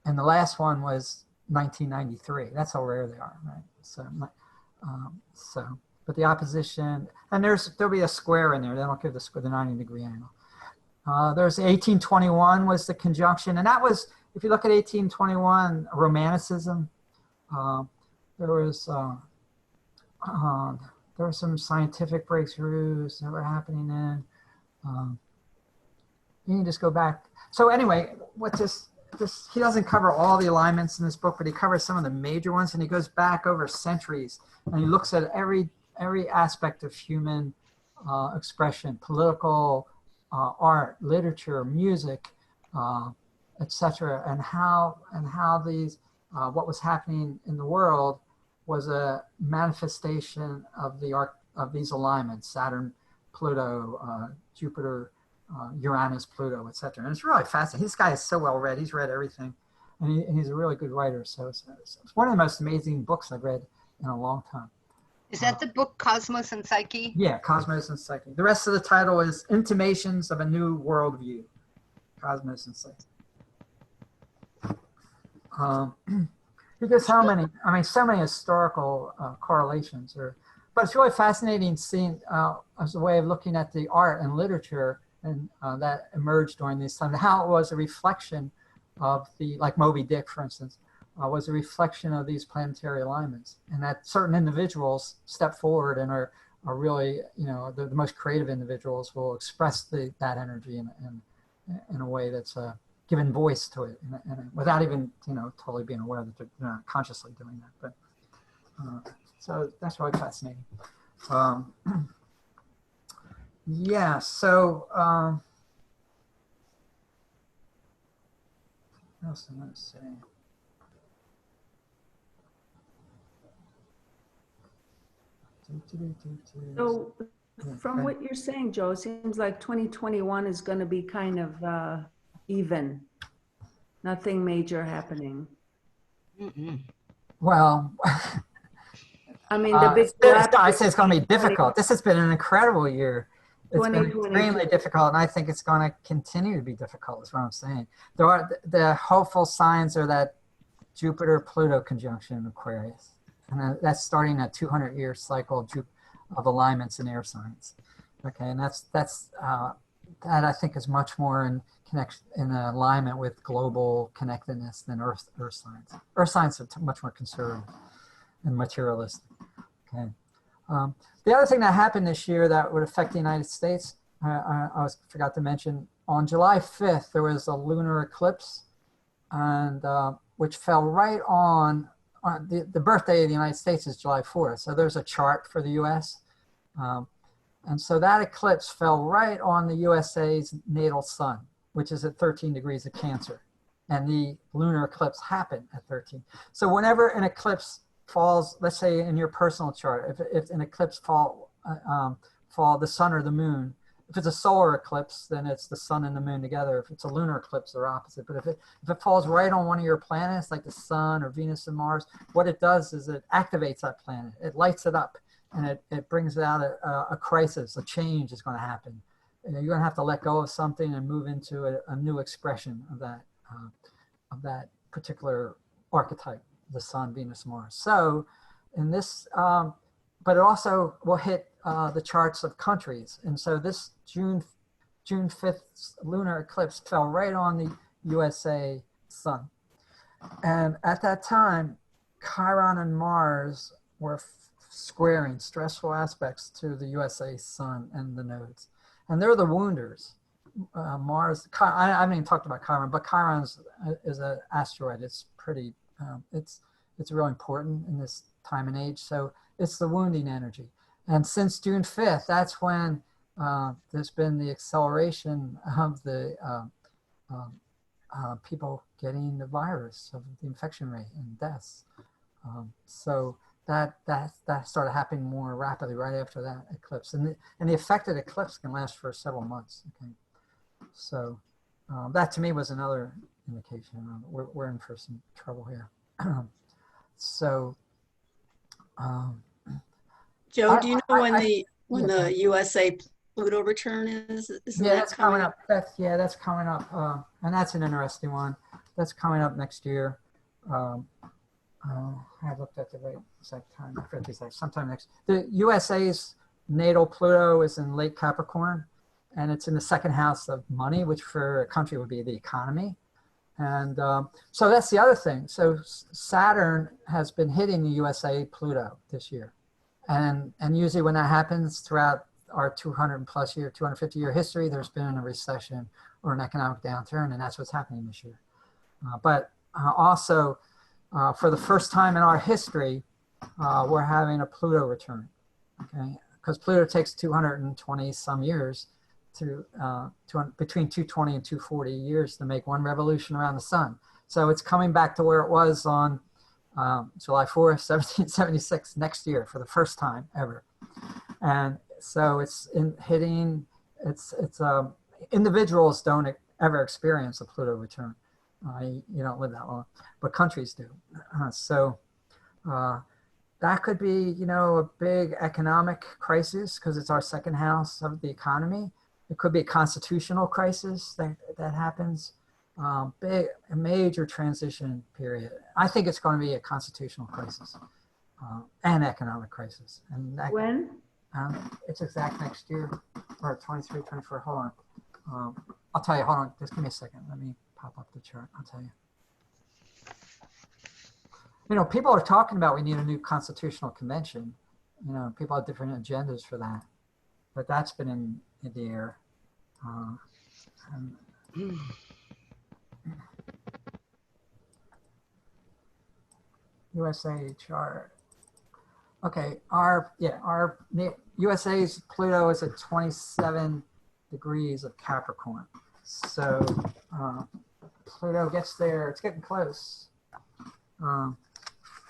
And the last one was 1993. That's how rare they are, right? But the opposition, and there'll be a square in there. They don't give the square the 90-degree angle. There's 1821 was the conjunction, and that was, if you look at 1821, Romanticism. There were some scientific breakthroughs that were happening then. You can just go back. So anyway, he doesn't cover all the alignments in this book, but he covers some of the major ones, and he goes back over centuries, and he looks at every aspect of human expression, political, art, literature, music, etc., and how these what was happening in the world was a manifestation of these alignments: Saturn, Pluto, Jupiter, Uranus, Pluto, etc. And it's really fascinating. This guy is so well read. He's read everything, and he's a really good writer. So it's one of the most amazing books I've read in a long time. Is that the book Cosmos and Psyche? Yeah, Cosmos and Psyche. The rest of the title is Intimations of a New Worldview. Cosmos and Psyche. Because so many historical correlations. But it's really fascinating seeing as a way of looking at the art and literature and that emerged during this time, how it was a reflection of like Moby Dick, for instance, was a reflection of these planetary alignments, and that certain individuals step forward and are really, the most creative individuals will express that energy in a way that's given voice to it, and without even, totally being aware that they're not consciously doing that. But so that's really fascinating. Yeah. So what else am I going to say? So from what you're saying, Joe, it seems like 2021 is going to be kind of even. Nothing major happening. Well, I mean, the big I say it's going to be difficult. This has been an incredible year. It's been extremely difficult, and I think it's going to continue to be difficult, is what I'm saying. The hopeful signs are that Jupiter-Pluto conjunction in Aquarius. And that's starting a 200-year cycle of alignments in air signs. Okay, and that I think is much more in alignment with global connectedness than Earth signs. Earth signs are much more conservative and materialistic. Okay. The other thing that happened this year that would affect the United States, I forgot to mention, on July 5th there was a lunar eclipse, and which fell right on. The birthday of the United States is July 4th, so there's a chart for the U.S. And so that eclipse fell right on the USA's natal sun, which is at 13 degrees of Cancer. And the lunar eclipse happened at 13. So whenever an eclipse falls, let's say in your personal chart, if an eclipse fall the sun or the moon, if it's a solar eclipse, then it's the sun and the moon together. If it's a lunar eclipse, they're opposite. But if it falls right on one of your planets, like the sun or Venus and Mars, what it does is it activates that planet. It lights it up, and it brings out a crisis. A change is going to happen. You're going to have to let go of something and move into a new expression of that particular archetype, the sun, Venus, Mars. So in this, but it also will hit the charts of countries. And so this June 5th lunar eclipse fell right on the USA sun. And at that time, Chiron and Mars were squaring stressful aspects to the USA sun and the nodes. And they're the wounders. Mars, I haven't even talked about Chiron, but Chiron is an asteroid. It's pretty, it's really important in this time and age. So it's the wounding energy. And since June 5th, that's when there's been the acceleration of the people getting the virus, of the infection rate and deaths. So that started happening more rapidly right after that eclipse. And the affected eclipse can last for several months. Okay. So that to me was another indication we're in for some trouble here. So Joe, do you know when the USA Pluto return is? Isn't yeah, that that's coming up. That's coming up, and that's an interesting one. That's coming up next year. I looked at the right exact time. I forget the exact. Sometime next. The USA's natal Pluto is in late Capricorn, and it's in the second house of money, which for a country would be the economy. And so that's the other thing. So Saturn has been hitting the USA Pluto this year. And usually when that happens throughout our 250 year history, there's been a recession or an economic downturn, and that's what's happening this year. But also, for the first time in our history, we're having a Pluto return, okay? Because Pluto takes 220 some years between 220 and 240 years to make one revolution around the sun. So it's coming back to where it was on July 4th, 1776 next year for the first time ever. And so it's individuals don't ever experience a Pluto return. You don't live that long, but countries do. So that could be, a big economic crisis because it's our second house of the economy. It could be a constitutional crisis that happens. A major transition period. I think it's going to be a constitutional crisis and economic crisis. And that, When? it's exact next year, or 23, 24. Hold on. I'll tell you. Hold on. Just give me a second. Let me pop up the chart. I'll tell you. People are talking about we need a new constitutional convention. People have different agendas for that, but that's been in the air. USA chart. Okay, our USA's Pluto is at 27 degrees of Capricorn. So Pluto gets there. It's getting close.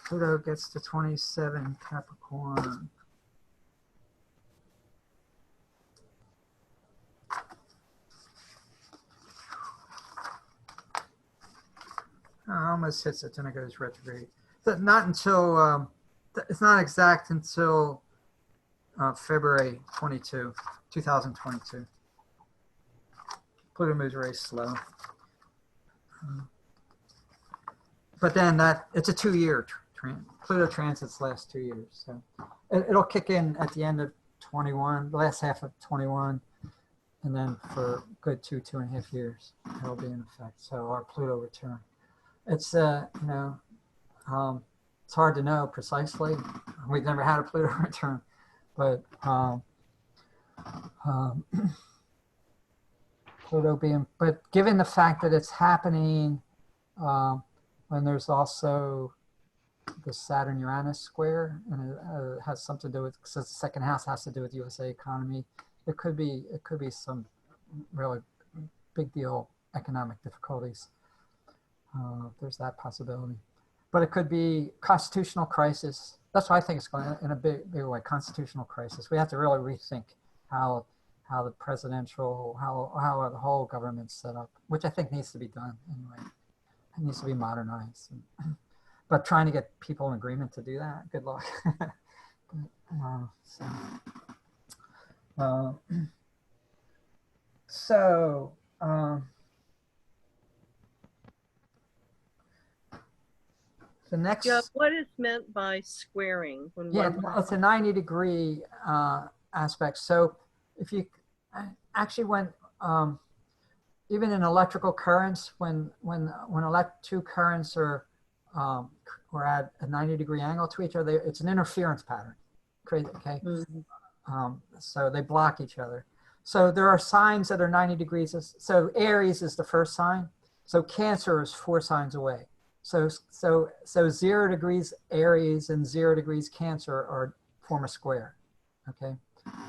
Pluto gets to 27 Capricorn. Almost hits it, then it goes retrograde. But not until, it's not exact until February 2022. Pluto moves very slow. But then it's a 2-year Pluto transits last 2 years. So it'll kick in at the end of 21, the last half of 21, and then for a good 2.5 years, it'll be in effect. So our Pluto return. It's, it's hard to know precisely. We've never had a Pluto return, but Pluto being, but given the fact that it's happening when there's also the Saturn-Uranus square, and it has something to do with, because the second house has to do with USA economy, it could be some really big deal economic difficulties. There's that possibility. But it could be constitutional crisis. That's why I think it's going in a big way, constitutional crisis. We have to really rethink how how the presidential, how the whole government's set up, which I think needs to be done anyway. It needs to be modernized. But trying to get people in agreement to do that, good luck. The next, Yeah, what is meant by squaring? When yeah, one it's a 90-degree aspect. So if you actually went, even in electrical currents, when two currents are at a 90-degree angle to each other, it's an interference pattern. Crazy, okay? So they block each other. So there are signs that are 90 degrees. So Aries is the first sign. So Cancer is 4 signs away. So 0 degrees Aries and 0 degrees Cancer form a square, okay?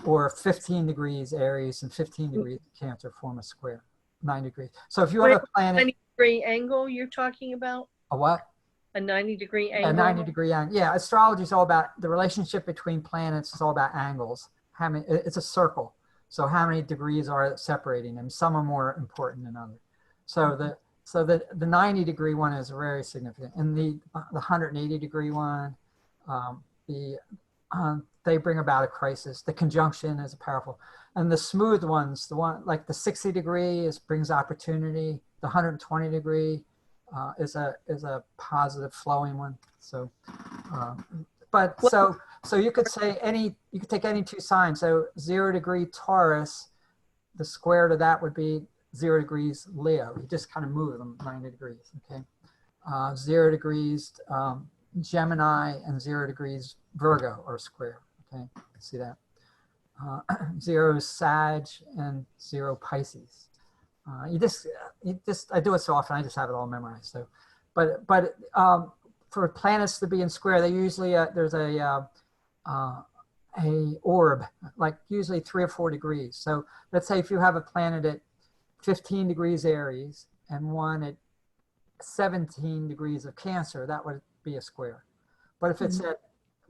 Or 15 degrees Aries and 15 degrees Cancer form a square, 9 degrees. So if you have a planet, 90-degree angle you're talking about? a what? A 90-degree angle? A 90-degree angle. Yeah, astrology is all about the relationship between planets. Is all about angles. How many? It's a circle. So how many degrees are separating them? Some are more important than others. So the 90-degree one is very significant, and the 180-degree one, they bring about a crisis. The conjunction is powerful, and the smooth ones, the one like the 60-degree brings opportunity. The 120-degree is a positive flowing one. So, so you could say you could take any 2 signs. So 0-degree Taurus, the square to that would be 0 degrees Leo. You just kind of move them 90 degrees, okay? 0 degrees Gemini and 0 degrees Virgo are square, okay? See that? 0 Sag and 0 Pisces. I do it so often, I just have it all memorized. So, but for planets to be in square, they usually, there's a orb, like usually 3 or 4 degrees. So let's say if you have a planet at 15 degrees Aries and one at 17 degrees of Cancer, that would be a square. But if it's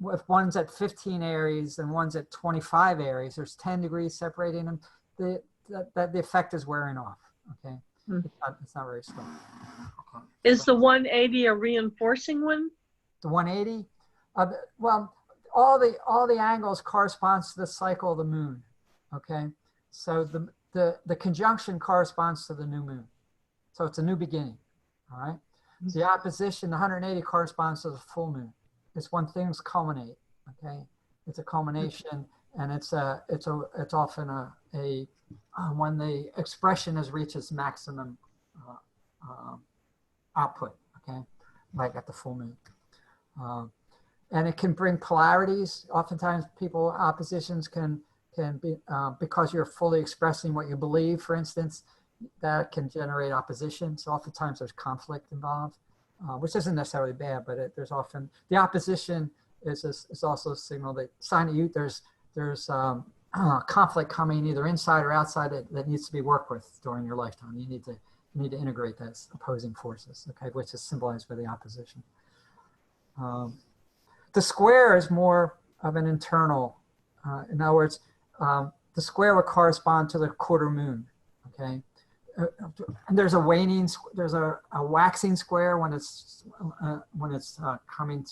if one's at 15 Aries and one's at 25 Aries, there's 10 degrees separating them. The effect is wearing off. Okay, it's not very strong. Okay. Is the 180 a reinforcing one? The 180, well, all the angles corresponds to the cycle of the moon. Okay, so the conjunction corresponds to the new moon, so it's a new beginning. All right. The opposition, the 180, corresponds to the full moon. It's when things culminate. Okay, it's a culmination, and it's often when the expression has reached its maximum output. Okay, like at the full moon, and it can bring polarities. Oftentimes, oppositions can be because you're fully expressing what you believe. For instance, that can generate opposition. So oftentimes there's conflict involved, which isn't necessarily bad, but there's often the opposition is also a signal that sign that there's conflict coming either inside or outside that needs to be worked with during your lifetime. You need to integrate those opposing forces, okay, which is symbolized by the opposition. The square is more of an internal. In other words, the square would correspond to the quarter moon. Okay. And there's a waning, there's a waxing square when it's coming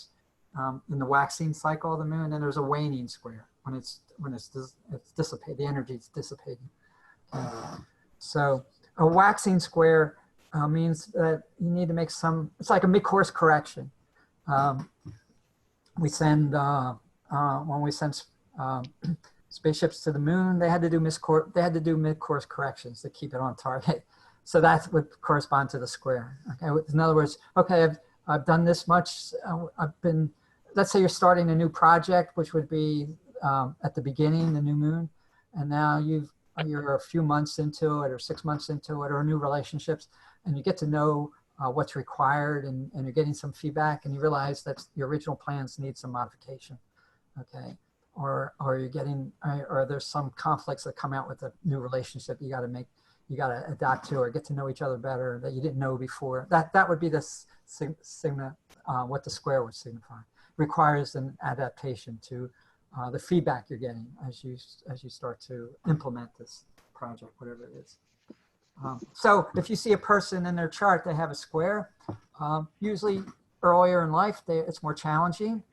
in the waxing cycle of the moon, and there's a waning square when it's dissipated, the energy is dissipating. So a waxing square means that you need to make it's like a mid-course correction. We send when we send spaceships to the moon, they had to do mid-course corrections to keep it on target. So that would correspond to the square. Okay, in other words, okay, I've done this much. Let's say you're starting a new project, which would be at the beginning, the new moon, and now you're a few months into it, or 6 months into it, or new relationships, and you get to know what's required, and you're getting some feedback, and you realize that your original plans need some modification. Okay. Or you're getting, or there's some conflicts that come out with a new relationship you got to adapt to, or get to know each other better that you didn't know before. That would be the what the square would signify. Requires an adaptation to the feedback you're getting as you start to implement this project, whatever it is. So if you see a person in their chart, they have a square, usually earlier in life, it's more challenging.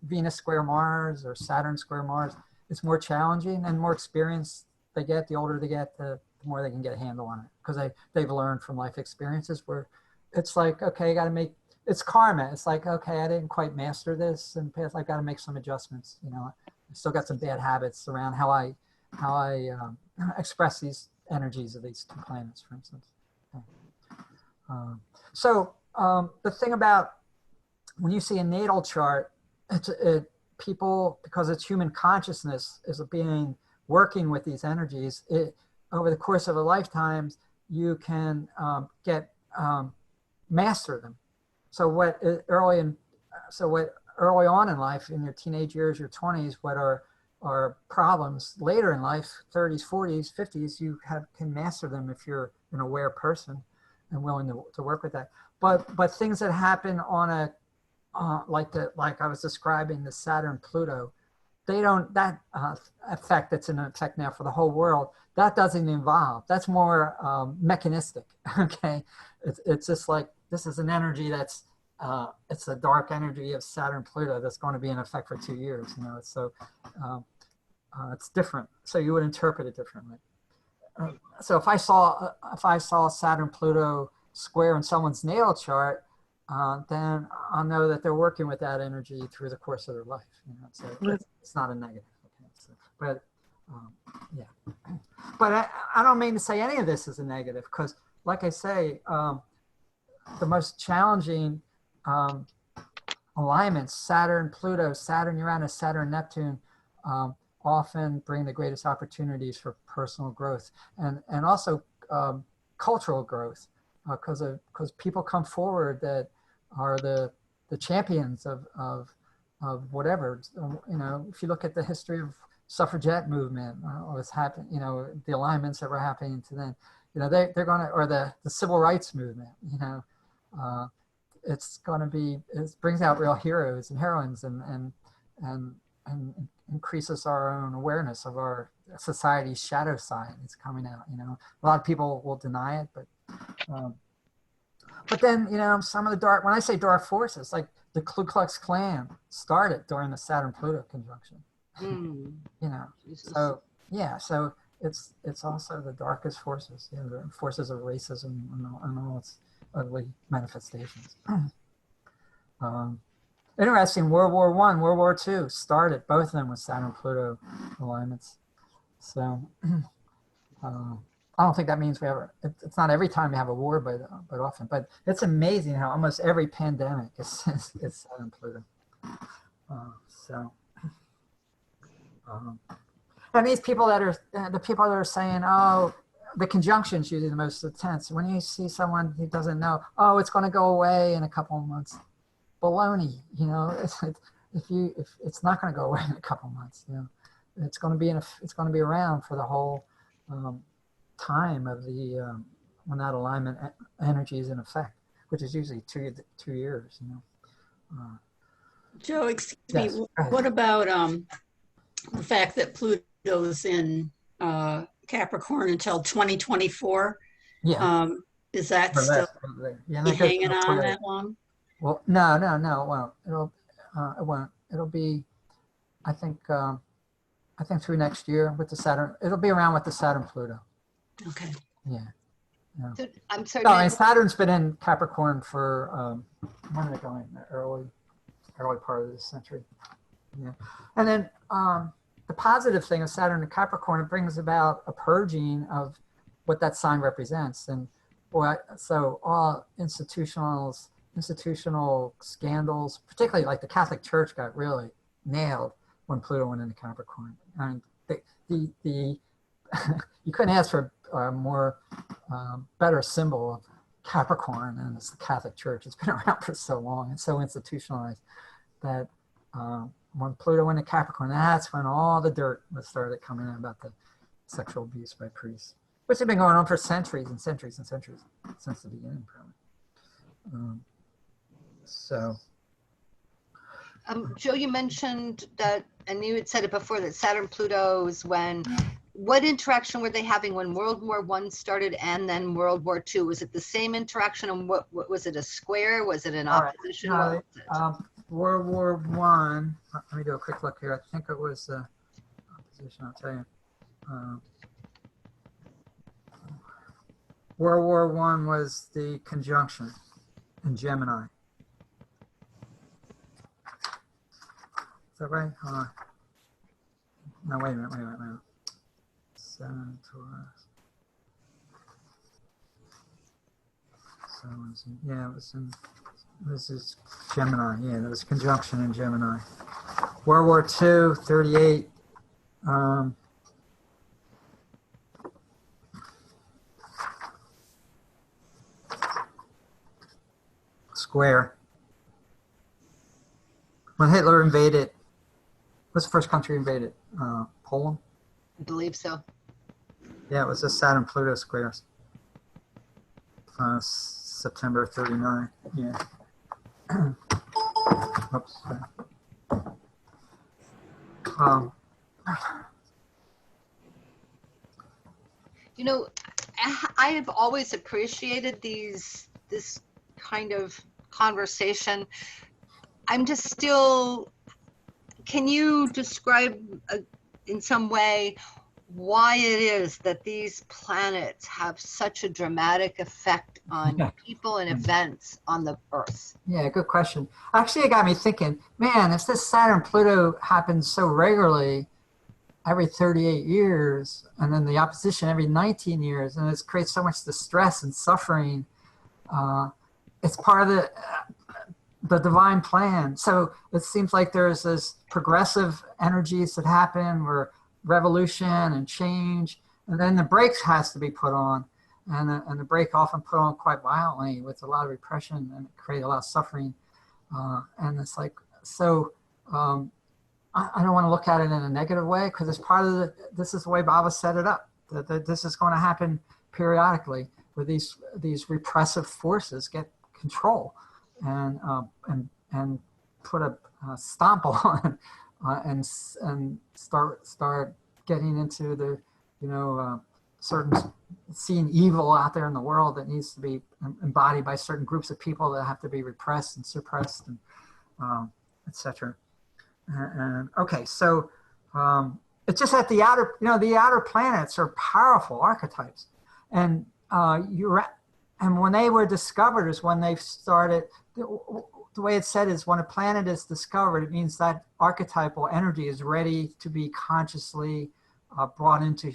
Venus square Mars or Saturn square Mars, it's more challenging, and more experience they get, the older they get, the more they can get a handle on it, because they've learned from life experiences where it's like, okay, you got to make, it's karma. It's like, okay, I didn't quite master this and past, I've got to make some adjustments. You know, I still got some bad habits around how I express these energies of these two planets, for instance. Okay. The thing about when you see a natal chart, people, because it's human consciousness is being working with these energies, over the course of a lifetime, you can master them. So what early on in life, in your teenage years, your 20s, what are problems later in life, 30s, 40s, 50s, you can master them if you're an aware person and willing to work with that. But things that happen on a like I was describing, the Saturn Pluto, that effect that's in effect now for the whole world, that doesn't evolve. That's more mechanistic. Okay, it's just like, this is an energy that's it's a dark energy of Saturn Pluto that's going to be in effect for 2 years. You know, so it's different. So you would interpret it differently. So if I saw Saturn Pluto square in someone's natal chart, then I'll know that they're working with that energy through the course of their life. You know, so it's not a negative. Okay? So, but yeah, but I don't mean to say any of this is a negative, because, like I say, the most challenging alignments, Saturn, Pluto, Saturn, Uranus, Saturn, Neptune, often bring the greatest opportunities for personal growth and also cultural growth, because people come forward that are the champions of whatever. You know, if you look at the history of suffragette movement, what's happened, you know, the alignments that were happening to them, you know, they're going to, or the civil rights movement, you know, it's going to be, it brings out real heroes and heroines and increases our own awareness of our society's shadow side. It's coming out, you know. A lot of people will deny it, but then, you know, some of the dark, when I say dark forces, like the Ku Klux Klan started during the Saturn-Pluto conjunction. You know, so yeah, so it's also the darkest forces, you know, the forces of racism and all its ugly manifestations. Interesting, World War I, World War II started, both of them with Saturn-Pluto alignments. So I don't think that means we have, it's not every time we have a war, but often. But it's amazing how almost every pandemic is Saturn-Pluto. And these people that are, the people that are saying, oh, the conjunction is usually the most intense. When you see someone who doesn't know, oh, it's going to go away in a couple of months. Baloney, you know, if it's not going to go away in a couple of months, you know, it's going to be around for the whole time of the when that alignment energy is in effect, which is usually 2 years, you know. Joe, excuse Yes, me, what about the fact that Pluto's in Capricorn until 2024? Yeah. Is that But still yeah, hanging on that long? Well, no, it won't. It won't. It'll be, I think through next year with the Saturn. It'll be around with the Saturn-Pluto. Okay. Yeah. Yeah. So, I'm sorry. No, and Saturn's been in Capricorn for when did it go in? The early part of this century. Yeah. And then the positive thing of Saturn in Capricorn, it brings about a purging of what that sign represents. And so all institutional scandals, particularly like the Catholic Church, got really nailed when Pluto went into Capricorn. And the you couldn't ask for a more better symbol of Capricorn, and it's the Catholic Church. It's been around for so long and so institutionalized that when Pluto went into Capricorn, that's when all the dirt started coming out about the sexual abuse by priests, which had been going on for centuries and centuries and centuries, since the beginning, probably. So Joe, you mentioned that, and you had said it before, that Saturn Pluto is what interaction were they having when World War I started and then World War II? Was it the same interaction, and what was it, a square? Was it an All right. opposition? No, What was it? World War One. Let me do a quick look here. I think it was opposition. I'll tell you. World War One was the conjunction in Gemini. Is that right? Hold on. No, wait a minute. Saturn, Taurus. So this is Gemini. Yeah, there was conjunction in Gemini. World War II, 38. Square. When Hitler invaded, what's the first country invaded? Poland? I believe so. Yeah, it was a Saturn-Pluto square. September 39. Yeah. Oops. You know, I have always appreciated this kind of conversation. I'm just still, can you describe in some way why it is that these planets have such a dramatic effect on people and events on the Earth? Yeah, good question. Actually, it got me thinking, man, if this Saturn-Pluto happens so regularly every 38 years, and then the opposition every 19 years, and it creates so much distress and suffering, it's part of the divine plan. So it seems like there's this progressive energies that happen where revolution and change, and then the brakes has to be put on, and the brake often put on quite violently with a lot of repression and create a lot of suffering. And it's like, so I don't want to look at it in a negative way, because it's part of this is the way Baba set it up, that this is going to happen periodically, where these repressive forces get control and put a stomp on and start getting into the, certain, seeing evil out there in the world that needs to be embodied by certain groups of people that have to be repressed and suppressed, and etc. And okay, so it's just that the outer planets are powerful archetypes, and and when they were discovered is when they started. The way it's said is when a planet is discovered, it means that archetypal energy is ready to be consciously brought into,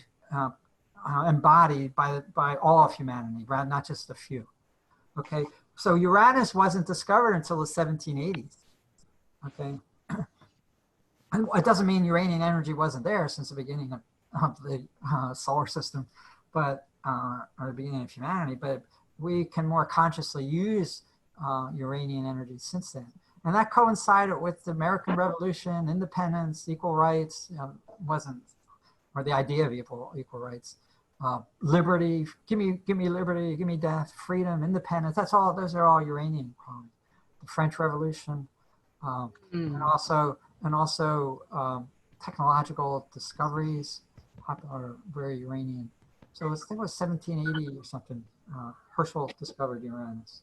embodied by all of humanity, right? Not just a few. Okay, so Uranus wasn't discovered until the 1780s. Okay, it doesn't mean Uranian energy wasn't there since the beginning of the solar system, but or the beginning of humanity. But we can more consciously use Uranian energy since then, and that coincided with the American Revolution, independence, equal rights. Wasn't, or the idea of equal rights, liberty. Give me liberty. Give me death, freedom, independence. That's all. Those are all Uranian qualities. The French Revolution, and also technological discoveries are very Uranian. So I think it was 1780 or something. Herschel discovered Uranus.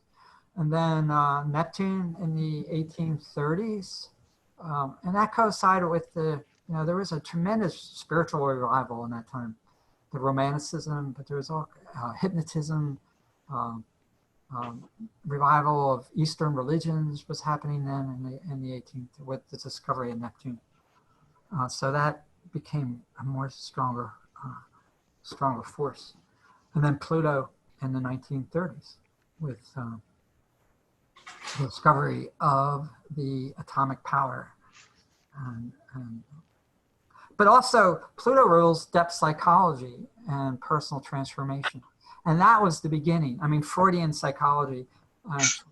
And then Neptune in the 1830s. And that coincided with there was a tremendous spiritual revival in that time. The Romanticism, but there was all hypnotism, revival of Eastern religions was happening then in the 18th with the discovery of Neptune. So that became a more stronger force. And then Pluto in the 1930s with the discovery of the atomic power. But also Pluto rules depth psychology and personal transformation. And that was the beginning. I mean, Freudian psychology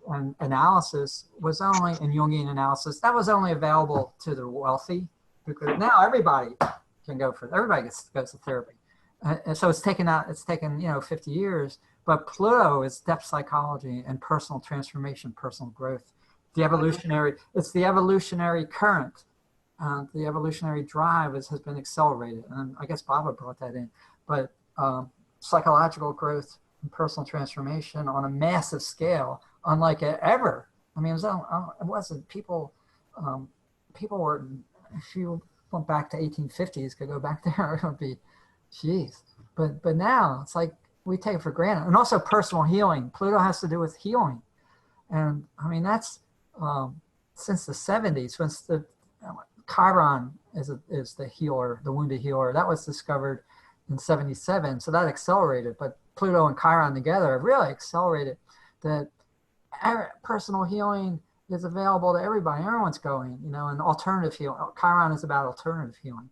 and analysis was only, and Jungian analysis, that was only available to the wealthy, because now everybody can go for it. Everybody goes to therapy. And so it's taken 50 years, but Pluto is depth psychology and personal transformation, personal growth The evolutionary, it's the evolutionary current. The evolutionary drive has been accelerated. And I guess Baba brought that in. But psychological growth and personal transformation on a massive scale, unlike ever. I mean, it wasn't people, people were, if you went back to 1850s, could go back there, it would be, geez. But now it's like we take it for granted. And also personal healing. Pluto has to do with healing. And I mean, that's since the 70s, since the Chiron is the healer, the wounded healer. That was discovered in 77. So that accelerated. But Pluto and Chiron together have really accelerated that personal healing is available to everybody. Everyone's going, you know, and alternative healing. Chiron is about alternative healing.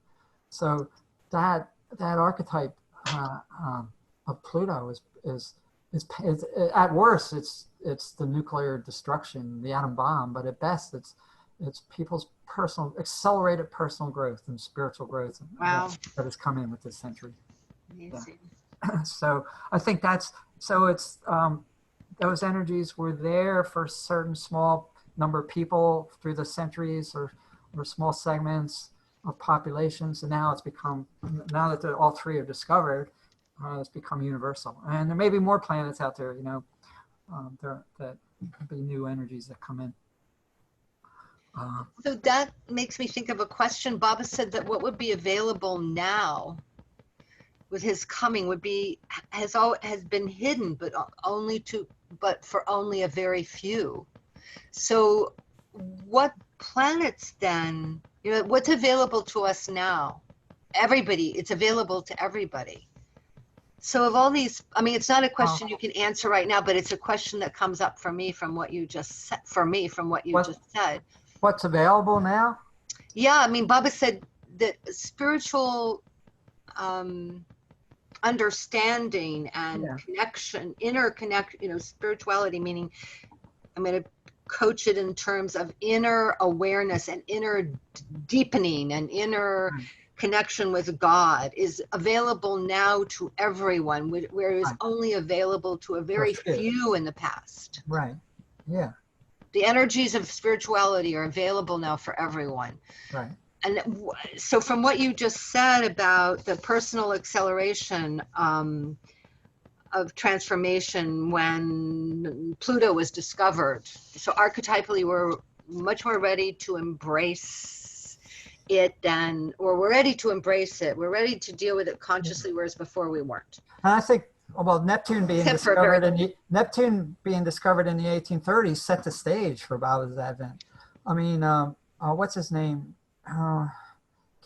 So that archetype of Pluto is at worst it's the nuclear destruction, the atom bomb, but at best it's people's accelerated personal growth and spiritual growth. Wow. That has come in with this century. Amazing. Yeah. So I think it's those energies were there for a certain small number of people through the centuries or small segments of populations, and now now that all three are discovered, it's become universal. And there may be more planets out there, you know, that could be new energies that come in. So that makes me think of a question. Baba said that what would be available now with his coming has been hidden, but for only a very few. So what planets then, you know, what's available to us now? Everybody, it's available to everybody. So of all these, I mean, it's not a question you can answer right now, but it's a question that comes up for me from what you just said, just said. What's available now? Yeah, I mean, Baba said that spiritual understanding and connection, spirituality, meaning I'm going to coach it in terms of inner awareness and inner deepening and inner connection with God is available now to everyone, where it was only available to a very few in the past. Right. Yeah. The energies of spirituality are available now for everyone. Right. And so from what you just said about the personal acceleration of transformation when Pluto was discovered, so archetypally we're much more ready to embrace it we're ready to embrace it. We're ready to deal with it consciously, whereas before we weren't. And I think, well, Neptune being discovered in the 1830s set the stage for Baba's advent. I mean, what's his name?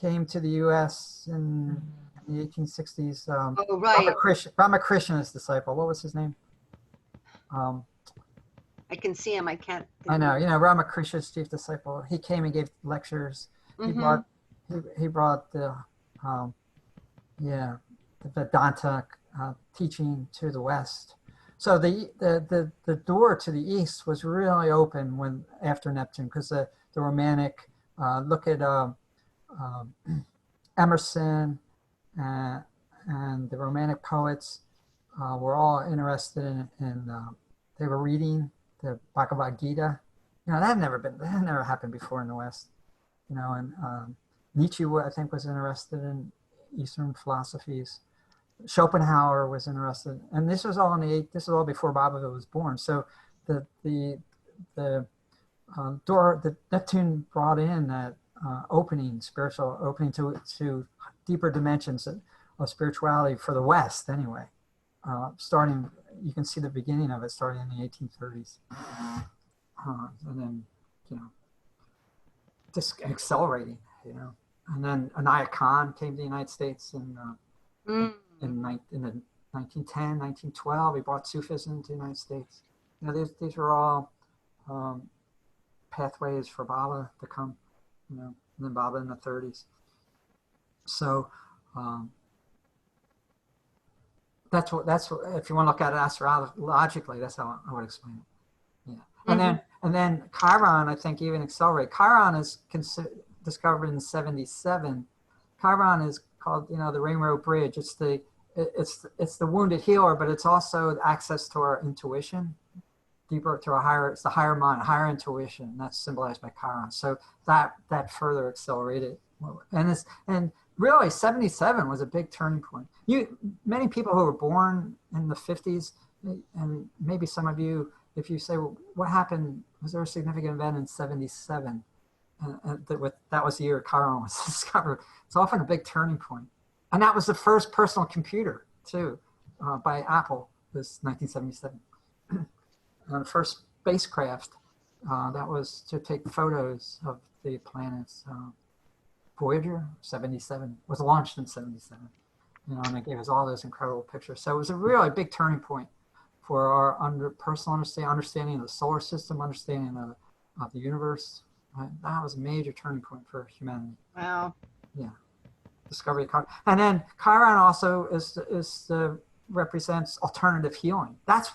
Came to the U.S. in the 1860s. Oh, right. Ramakrishna's disciple. What was his name? I can see him. I can't. I know. You know, Ramakrishna's chief disciple. He came and gave lectures. Mm-hmm. He brought the Vedanta teaching to the West. So the door to the East was really open after Neptune, because the Romantic, look at Emerson and the Romantic poets were all interested in they were reading the Bhagavad Gita. You know, that had never happened before in the West. You know, and Nietzsche, I think, was interested in Eastern philosophies. Schopenhauer was interested, and this was all this is all before Baba was born. So the door, the Neptune brought in that spiritual opening to deeper dimensions of spirituality for the West, anyway. Starting, you can see the beginning of it starting in the 1830s, and then, you know, just accelerating, you know. And then Anaya Khan came to the United States in the 1910, 1912. He brought Sufism to the United States. You know, these were all pathways for Baba to come, you know, and then Baba in the 30s. So that's what if you want to look at it astrologically, that's how I would explain it. Yeah. And then Chiron, I think, even accelerate. Chiron is discovered in 77. Chiron is called, you know, the Rainbow Bridge. It's the wounded healer, but it's also access to our intuition. deeper to a higher, it's the higher mind, higher intuition. That's symbolized by Chiron. So that further accelerated. And really 77 was a big turning point. Many people who were born in the 50s, and maybe some of you, if you say, well, what happened, was there a significant event in 77? That was the year Chiron was discovered. It's often a big turning point. And that was the first personal computer too, by Apple, this 1977. The first spacecraft that was to take photos of the planets. Voyager 77 was launched in 77, and it gave us all those incredible pictures. So it was a really big turning point for our personal understanding of the solar system, understanding of the universe. That was a major turning point for humanity. Wow. Yeah, discovery of Chiron. And then Chiron also represents alternative healing. That's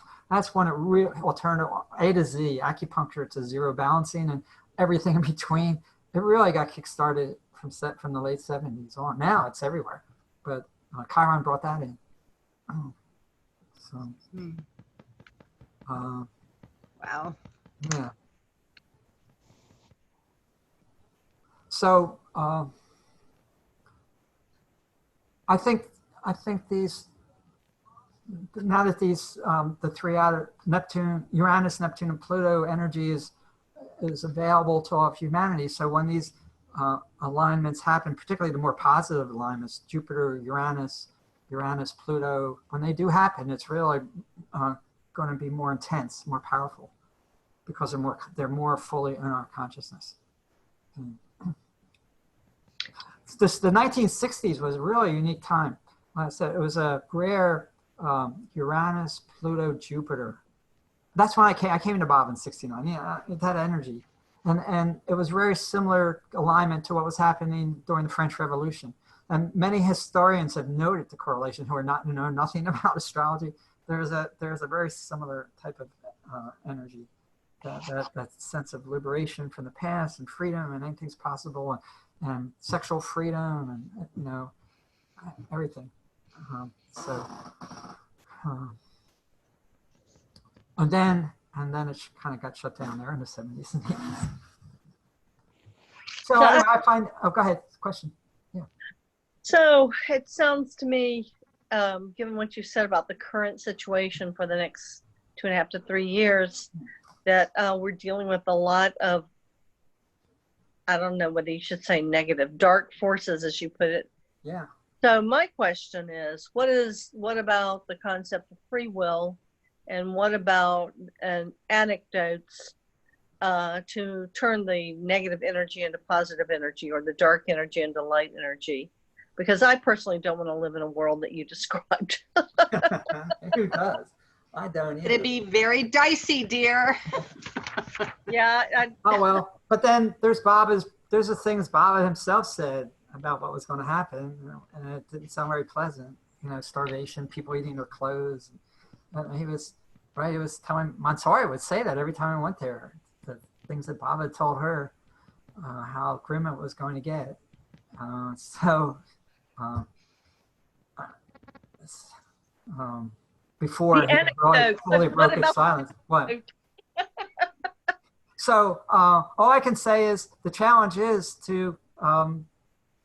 when it really alternative A to Z, acupuncture to zero balancing and everything in between. It really got kickstarted from the late 70s on. Now it's everywhere, but Chiron brought that in. So, Wow. yeah. So I think these, now that these the three out of Neptune, Uranus, Neptune, and Pluto energy is available to all of humanity. So when these alignments happen, particularly the more positive alignments, Jupiter, Uranus, Pluto, when they do happen, it's really going to be more intense, more powerful, because they're more fully in our consciousness. The 1960s was a really unique time. Like I said, it was a rare Uranus, Pluto, Jupiter. That's when I came into Bob in 69. Yeah, it had energy. And it was very similar alignment to what was happening during the French Revolution. And many historians have noted the correlation who know nothing about astrology. There's a very similar type of energy, that sense of liberation from the past and freedom and anything's possible, and sexual freedom and everything. And then it kind of got shut down there in the 70s and 80s. So anyway, I find, go ahead, question. Yeah. So it sounds to me, given what you said about the current situation for the next 2.5 to 3 years, that we're dealing with a lot of, I don't know whether you should say negative, dark forces, as you put it. Yeah. So my question is, what about the concept of free will, and what about anecdotes to turn the negative energy into positive energy, or the dark energy into light energy? Because I personally don't want to live in a world that you described. Who does? I don't either. It'd be very dicey, dear. Yeah. Oh, well, but then there's the things Bob himself said about what was going to happen, and it didn't sound very pleasant. Starvation, people eating their clothes. He was telling, Montori would say that every time I went there, the things that Bob had told her, how grim it was going to get. Before he really fully broke his silence. What? So all I can say is the challenge is to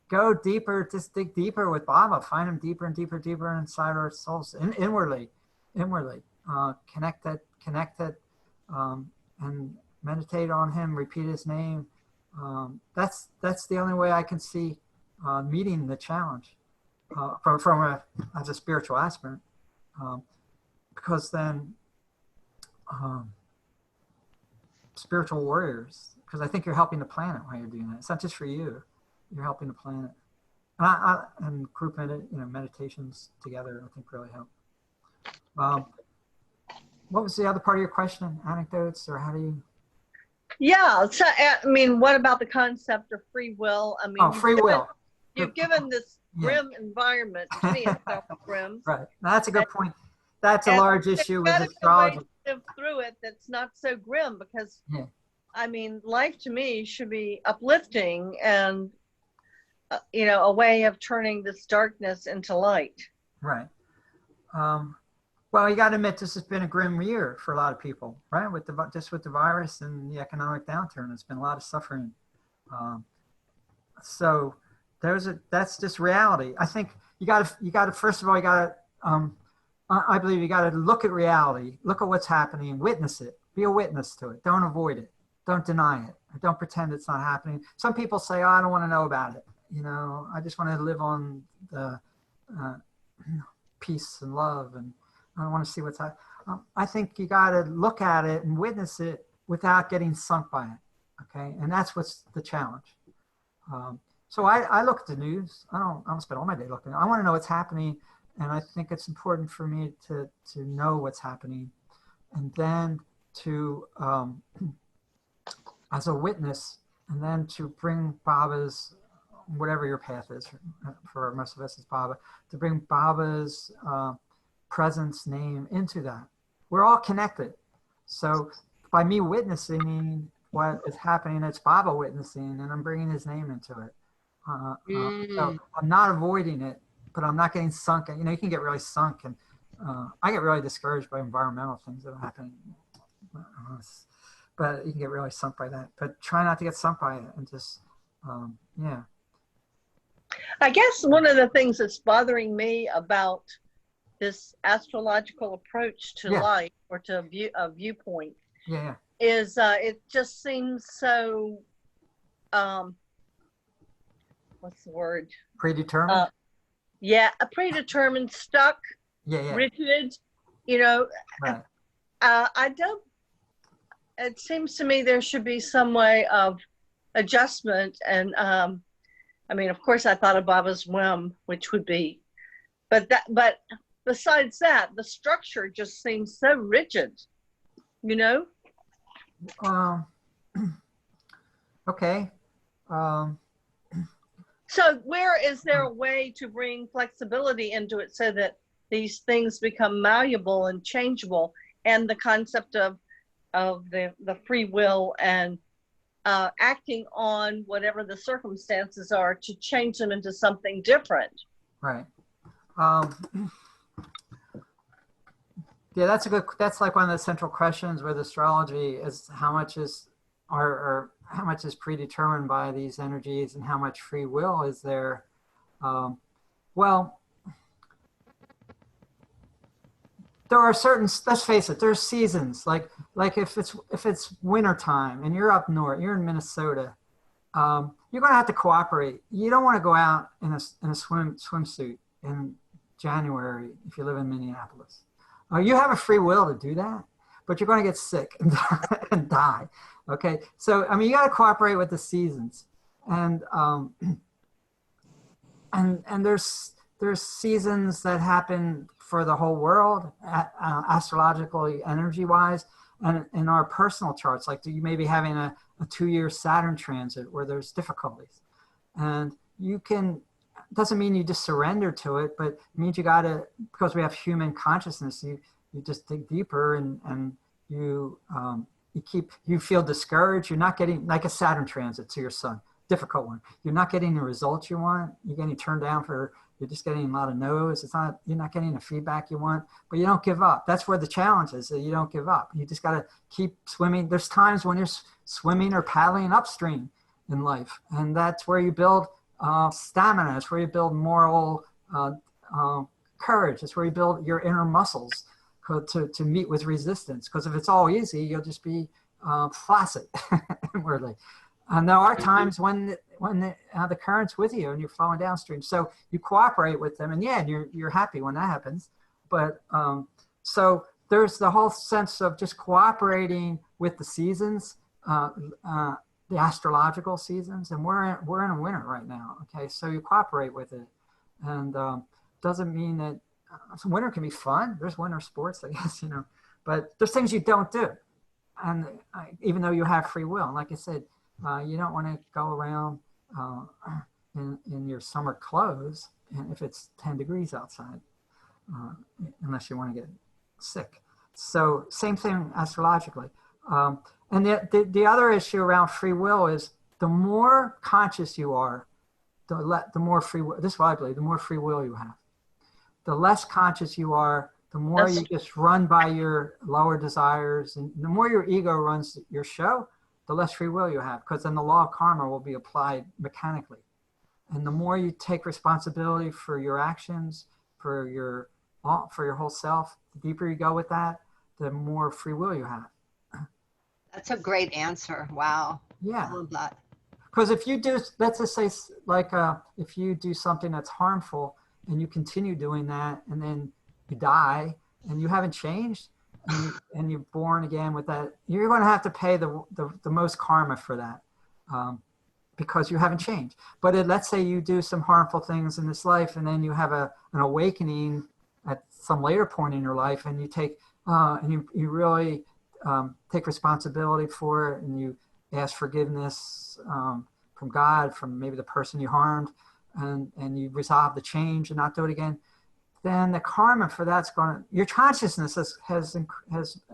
go deeper, just dig deeper with Baba, find him deeper and deeper, deeper inside our souls, inwardly, connected, and meditate on him, repeat his name. That's the only way I can see meeting the challenge as a spiritual aspirant, because then spiritual warriors, because I think you're helping the planet while you're doing that. It's not just for you. You're helping the planet. And group meditations together, I think, really help. What was the other part of your question? Anecdotes, or how do you? Yeah. So, I mean, what about the concept of free will? I mean, free will. You've given this grim environment. To me, it sounds grim. Right. Now, that's a good point. That's a large issue with astrology. Live through it that's not so grim, because I mean, life to me should be uplifting and a way of turning this darkness into light. Right. Well, you got to admit this has been a grim year for a lot of people, right? With the virus and the economic downturn, it's been a lot of suffering. Um, so that's just reality. I think you got to first of all, I believe you got to look at reality, look at what's happening, witness it, be a witness to it. Don't avoid it. Don't deny it. Don't pretend it's not happening. Some people say, oh, I don't want to know about it. I just want to live on the peace and love, and I don't want to see what's happening. I think you got to look at it and witness it without getting sunk by it. Okay. And that's what's the challenge. So I look at the news. I don't spend all my day looking. I want to know what's happening. And I think it's important for me to know what's happening, and then to, as a witness, and then to bring Baba's, whatever your path is, for most of us is Baba, to bring Baba's presence, name into that. We're all connected. So by me witnessing what is happening, it's Baba witnessing, and I'm bringing his name into it. So I'm not avoiding it, but I'm not getting sunk. You can get really sunk, and I get really discouraged by environmental things that are happening. But you can get really sunk by that. But try not to get sunk by it, and just, yeah. I guess one of the things that's bothering me about this astrological approach to life, or to a viewpoint, is it just seems so, what's the word? Predetermined? Predetermined, stuck, rigid, Right. I don't, it seems to me there should be some way of adjustment. And I mean, of course I thought of Baba's whim, which would be, but besides that, the structure just seems so rigid, Okay. So where is there a way to bring flexibility into it so that these things become malleable and changeable, and the concept of the free will and acting on whatever the circumstances are to change them into something different? Right. Yeah, that's like one of the central questions with astrology, is how much is predetermined by these energies, and how much free will is there? Well, there are certain, let's face it, there's seasons, like if it's winter time and you're up north, you're in Minnesota, you're going to have to cooperate. You don't want to go out in a swimsuit in January if you live in Minneapolis. You have a free will to do that, but you're going to get sick and die. Okay, so I mean, you got to cooperate with the seasons, and there's seasons that happen for the whole world, astrologically, energy-wise, and in our personal charts. Like you may be having a 2-year Saturn transit where there's difficulties, and doesn't mean you just surrender to it, but it means you got to, because we have human consciousness, you just dig deeper, and you feel discouraged. You're not getting, like a Saturn transit to your sun, difficult one. You're not getting the results you want. You're getting turned down you're just getting a lot of no's. You're not getting the feedback you want, but you don't give up. That's where the challenge is, that you don't give up. You just got to keep swimming. There's times when you're swimming or paddling upstream in life, and that's where you build stamina. It's where you build moral courage. It's where you build your inner muscles to meet with resistance. Because if it's all easy, you'll just be flaccid inwardly. There are times when the current's with you and you're flowing downstream. So you cooperate with them, and you're happy when that happens. But so there's the whole sense of just cooperating with the seasons, the astrological seasons, and we're in a winter right now. Okay, so you cooperate with it, and doesn't mean that winter can be fun. There's winter sports, I guess, but there's things you don't do, and even though you have free will, and like I said, you don't want to go around in your summer clothes, and if it's 10 degrees outside, unless you want to get sick. So same thing astrologically. And the other issue around free will is the more conscious you are, the more free will, this is what I believe, the more free will you have. The less conscious you are, The more That's you just run by your lower desires, and the more your ego runs your show, the less free will you have, because then the law of karma will be applied mechanically. And the more you take responsibility for your actions, for your whole self, the deeper you go with that, the more free will you have. That's a great answer. Wow. Yeah. I love that. Because if you do, let's just say, like, if you do something that's harmful and you continue doing that, and then you die and you haven't changed, and you're born again with that, you're going to have to pay the most karma for that, because you haven't changed. But let's say you do some harmful things in this life, and then you have an awakening at some later point in your life, and you take and you really take responsibility for it, and you ask forgiveness from God, from maybe the person you harmed, and you resolve to change and not do it again, then the karma for that's going to, your consciousness has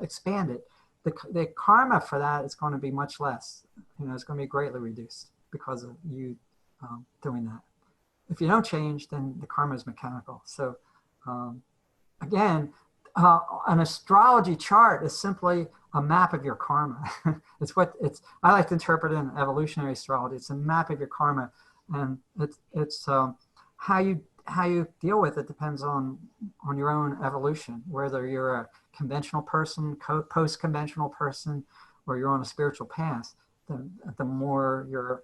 expanded. The karma for that is going to be much less. It's going to be greatly reduced because of you doing that. If you don't change, then the karma is mechanical. So again, an astrology chart is simply a map of your karma. I like to interpret it in evolutionary astrology. It's a map of your karma, and it's how you deal with it depends on your own evolution, whether you're a conventional person, post-conventional person, or you're on a spiritual path. The more you're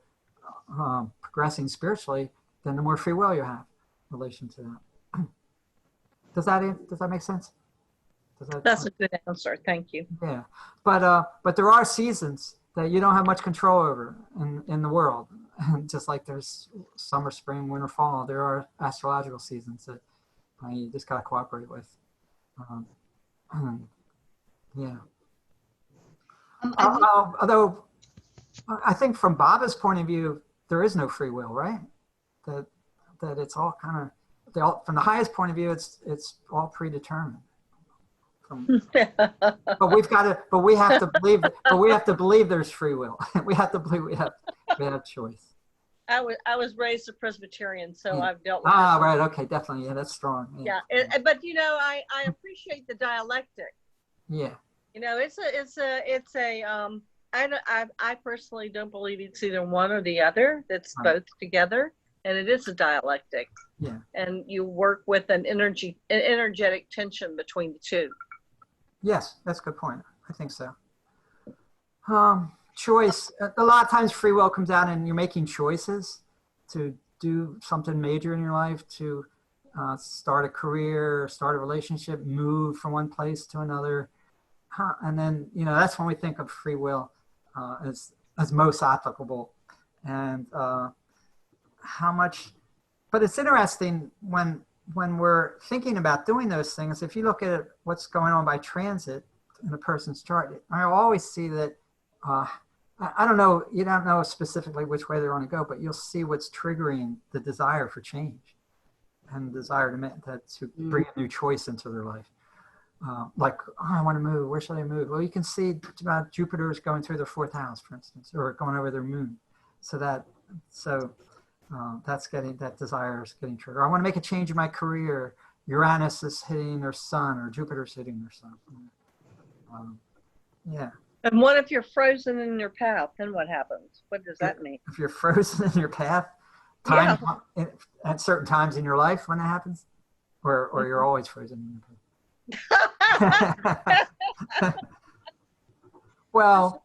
progressing spiritually, then the more free will you have in relation to that. Does that make sense? That's a good answer. Thank you. Yeah, but there are seasons that you don't have much control over in the world. Just like there's summer, spring, winter, fall, there are astrological seasons that you just got to cooperate with. Yeah. Although I think from Baba's point of view, there is no free will, right? That it's all kind of, from the highest point of view, it's all predetermined. But we have to believe there's free will. We have to believe we have choice. I was raised a Presbyterian, so I've dealt with Ah, this. right. Okay. Definitely. Yeah, that's strong. Yeah. But I appreciate the dialectic. Yeah. I personally don't believe it's either one or the other. It's both together, and it is a dialectic. Yeah. And you work with an energetic tension between the two. Yes, that's a good point. I think so. Choice. A lot of times free will comes out and you're making choices to do something major in your life, to start a career, start a relationship, move from one place to another. And then, that's when we think of free will as most applicable. And how much, but it's interesting when we're thinking about doing those things, if you look at what's going on by transit in a person's chart, I always see that, I don't know, you don't know specifically which way they're going to go, but you'll see what's triggering the desire for change and the desire to bring a new choice into their life. Like, I want to move. Where should I move? Well, you can see about Jupiter's going through their 4th house, for instance, or going over their moon. So that desire is getting triggered. I want to make a change in my career. Uranus is hitting their sun, or Jupiter's hitting their sun. Yeah. And what if you're frozen in your path? Then what happens? What does that mean? If you're frozen in your path, at certain times in your life when that happens, or you're always frozen in your path. Well,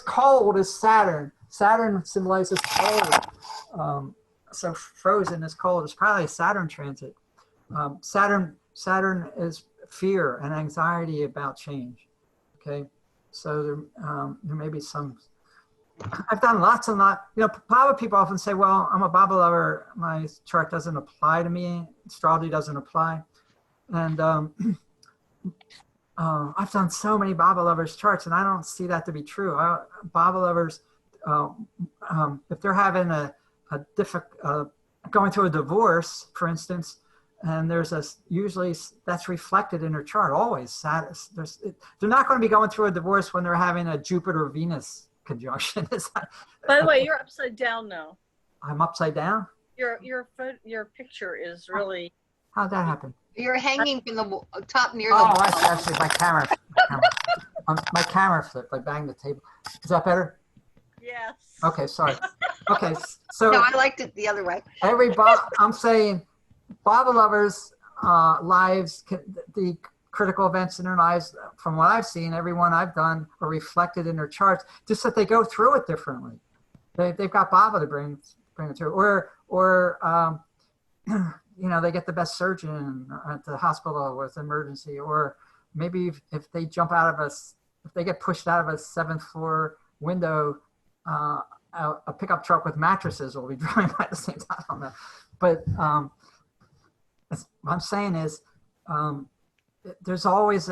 cold is Saturn. Saturn symbolizes cold. So frozen is cold. It's probably a Saturn transit. Saturn is fear and anxiety about change. Okay, so there may be some. I've done lots and lots. Baba people often say, "Well, I'm a Baba lover. My chart doesn't apply to me. Astrology doesn't apply." And I've done so many Baba lovers charts, and I don't see that to be true. Baba lovers, if they're having going through a divorce, for instance, and usually that's reflected in their chart always. They're not going to be going through a divorce when they're having a Jupiter-Venus conjunction. By the way, you're upside down now. I'm upside down? Your picture is really. How'd that happen? You're hanging from the top near Oh, the that's wall. actually my camera. My camera flipped. I banged the table. Is that better? Yes. Okay, sorry. Okay, so No, I liked it the other way. I'm saying Bible lovers' lives, the critical events in their lives, from what I've seen, everyone I've done, are reflected in their charts, just that they go through it differently. They've got Baba to bring it through, or they get the best surgeon at the hospital with emergency, or maybe if they jump out of if they get pushed out of a 7th floor window, a pickup truck with mattresses will be driving by at the same time. I don't know. But what I'm saying is there's always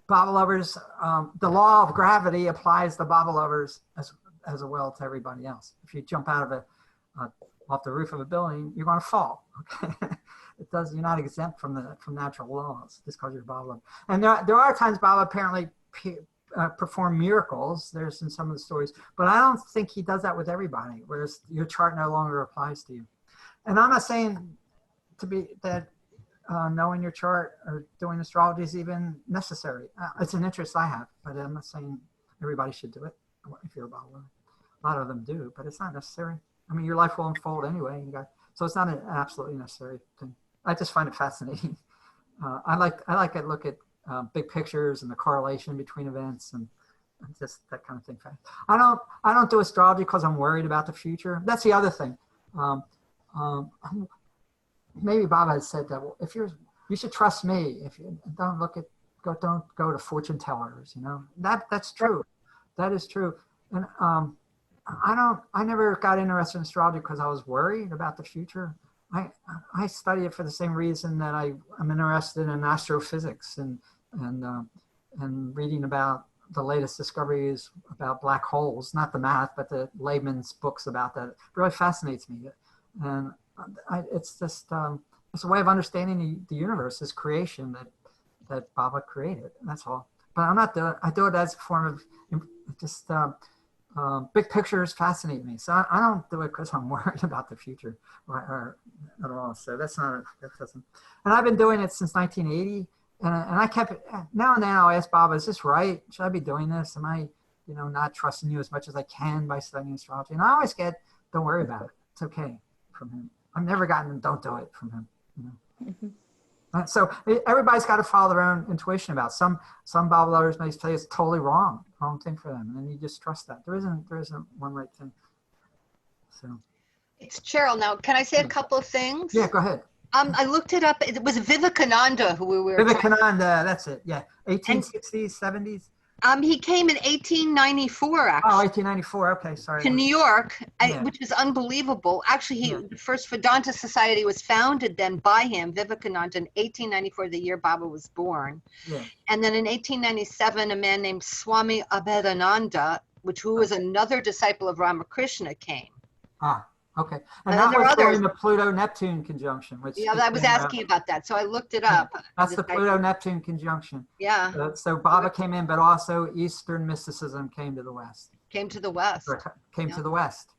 Baba lovers. The law of gravity applies to Baba lovers as well to everybody else. If you jump out of off the roof of a building, you're going to fall. Okay, you're not exempt from natural laws just because you're Baba lover. And there are times Baba apparently perform miracles. There's in some of the stories, but I don't think he does that with everybody. Whereas your chart no longer applies to you. And I'm not saying that knowing your chart or doing astrology is even necessary. It's an interest I have, but I'm not saying everybody should do it. If you're a Baba lover, a lot of them do, but it's not necessary. I mean, your life will unfold anyway. So it's not an absolutely necessary thing. I just find it fascinating. I like to look at big pictures and the correlation between events and just that kind of thing. I don't do astrology because I'm worried about the future. That's the other thing. Maybe Baba has said that. Well, you should trust me. If you don't go to fortune tellers. That's true. That is true. And I never got interested in astrology because I was worried about the future. I study it for the same reason that I'm interested in astrophysics and reading about the latest discoveries about black holes, not the math, but the layman's books about that. It really fascinates me. And it's just, it's a way of understanding the universe, this creation that Baba created. That's all. But I'm not doing it. I do it as a form of just, big pictures fascinate me. So I don't do it because I'm worried about the future or at all. So that doesn't. And I've been doing it since 1980. And I kept now and then I'll ask Baba, is this right? Should I be doing this? Am I, not trusting you as much as I can by studying astrology? And I always get, don't worry about it. It's okay from him. I've never gotten don't do it from him. Mm-hmm. So everybody's got to follow their own intuition about some Baba lovers may say it's totally wrong thing for them, and then you just trust that there isn't one right thing. So It's Cheryl. Now, can I say a couple of things? Yeah, go ahead. I looked it up. It was Vivekananda who we were. Vivekananda, that's it. Yeah, 1860s, 70s. He came in 1894, actually. Oh, 1894. Okay, sorry. To New York, Yeah. which was unbelievable. Actually, Yeah. the first Vedanta Society was founded then by him, Vivekananda, in 1894, the year Baba was born. Yeah. And then in 1897, a man named Swami Abhedananda, who was another disciple of Ramakrishna, came. Ah, okay. And And then that there are was others. during the Pluto-Neptune conjunction. Which Yeah, I was asking about that, so I looked it up. That's the Pluto-Neptune conjunction. Yeah, So Baba came in, but also Eastern mysticism came to the West. came to the West. Came Yeah. to the West.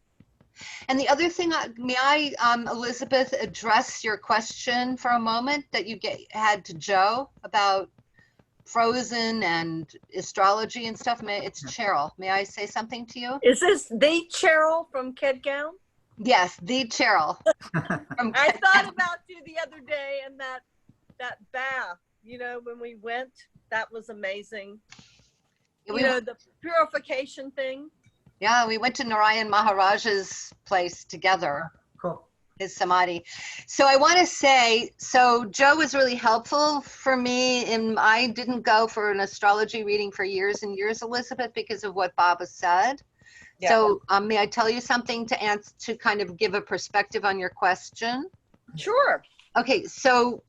And the other thing, may I, Elizabeth, address your question for a moment that you had to Joe about Frozen and astrology and stuff? It's Cheryl. May I say something to you? Is this the Cheryl from Kedgown? Yes, the Cheryl. I thought about you the other day and that bath, when we went, that was amazing. The purification thing. Yeah, we went to Narayan Maharaj's place together. Cool. His samadhi. So I want to say, Joe was really helpful for me, and I didn't go for an astrology reading for years and years, Elizabeth, because of what Baba said. Yeah. So may I tell you something to kind of give a perspective on your question? Sure. Okay, so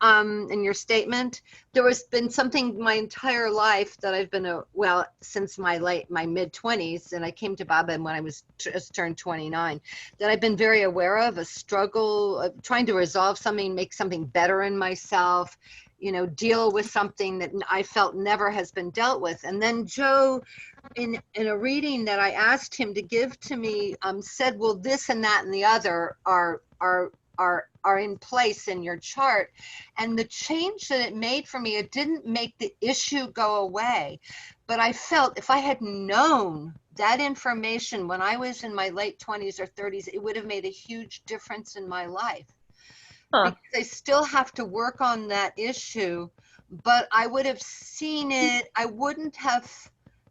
in your statement, there has been something my entire life that I've been, since my mid-20s, and I came to Baba when I was just turned 29, that I've been very aware of, a struggle of trying to resolve something, make something better in myself, deal with something that I felt never has been dealt with. And then Joe, in a reading that I asked him to give to me, said, well, this and that and the other are are in place in your chart. And the change that it made for me, it didn't make the issue go away, but I felt if I had known that information when I was in my late 20s or 30s, it would have made a huge difference in my life. Huh. Because I still have to work on that issue, but I would have seen it. I wouldn't have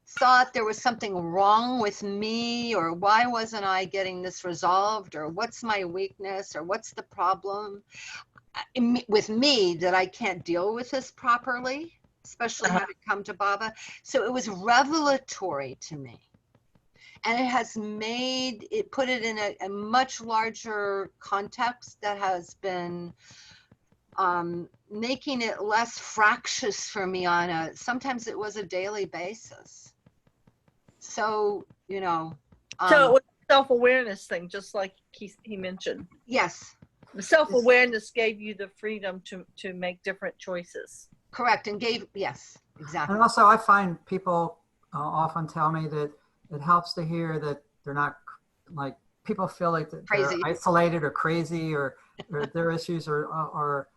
thought there was something wrong with me, or why wasn't I getting this resolved, or what's my weakness, or what's the problem with me that I can't deal with this properly, especially having come to Baba. So it was revelatory to me. And it has made it, put it in a much larger context that has been making it less fractious for me on a, sometimes it was a daily basis. So, you know. So it was a self-awareness thing, just like he mentioned. Yes. The self-awareness gave you the freedom to make different choices. Correct. And gave, yes, exactly. And also I find people often tell me that it helps to hear that they're not, like, people feel like that they're Crazy. isolated or crazy, or their issues are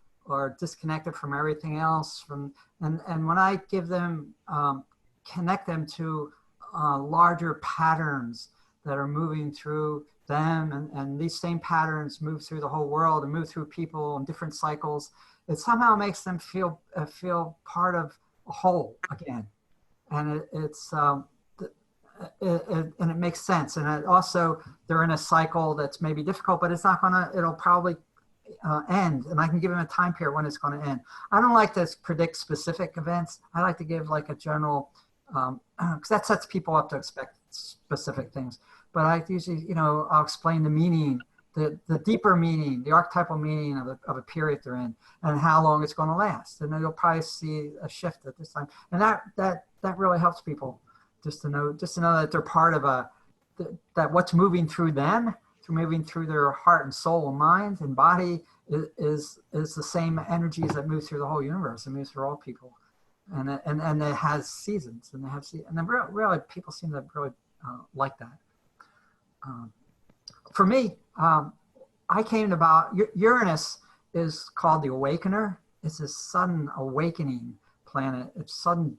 disconnected from everything else. And when I give them, connect them to larger patterns that are moving through them, and these same patterns move through the whole world and move through people in different cycles, it somehow makes them feel part of a whole again. And and it makes sense. And it also, they're in a cycle that's maybe difficult, but it's not gonna, it'll probably end. And I can give them a time period when it's gonna end. I don't like to predict specific events. I like to give like a general, because that sets people up to expect specific things. But I usually, you know, I'll explain the meaning, the deeper meaning, the archetypal meaning of a period they're in, and how long it's gonna last. And then you'll probably see a shift at this time. And that really helps people. Just to know that they're part of that what's moving through them, moving through their heart and soul and mind and body is the same energies that move through the whole universe and moves through all people. And it has seasons, and then really people seem to really like that. For me, I came about, Uranus is called the Awakener. It's a sudden awakening planet. It's sudden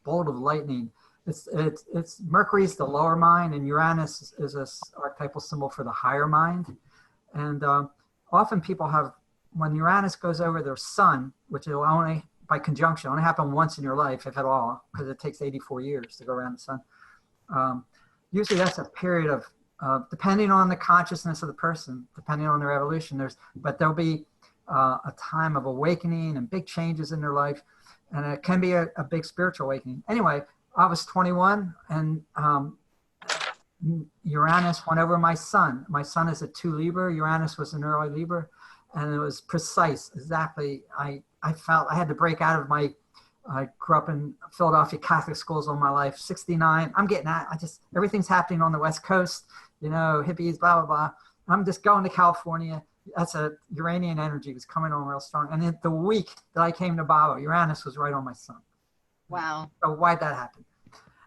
bolt of lightning. It's Mercury's the lower mind, and Uranus is a archetypal symbol for the higher mind. And often people have, when Uranus goes over their sun, which will only, by conjunction, only happen once in your life, if at all, because it takes 84 years to go around the sun. Usually that's a period of, depending on the consciousness of the person, depending on their evolution, but there'll be a time of awakening and big changes in their life. And it can be a big spiritual awakening. Anyway, I was 21 and Uranus went over my sun. My sun is a 2 Libra. Uranus was an early Libra, and it was precise. Exactly. I felt I had to break out of I grew up in Philadelphia Catholic schools all my life, 69. I'm getting at, everything's happening on the West Coast, you know, hippies, blah, blah, blah. I'm just going to California. That's a Uranian energy was coming on real strong. And then the week that I came to Baba, Uranus was right on my sun. Wow. So why'd that happen?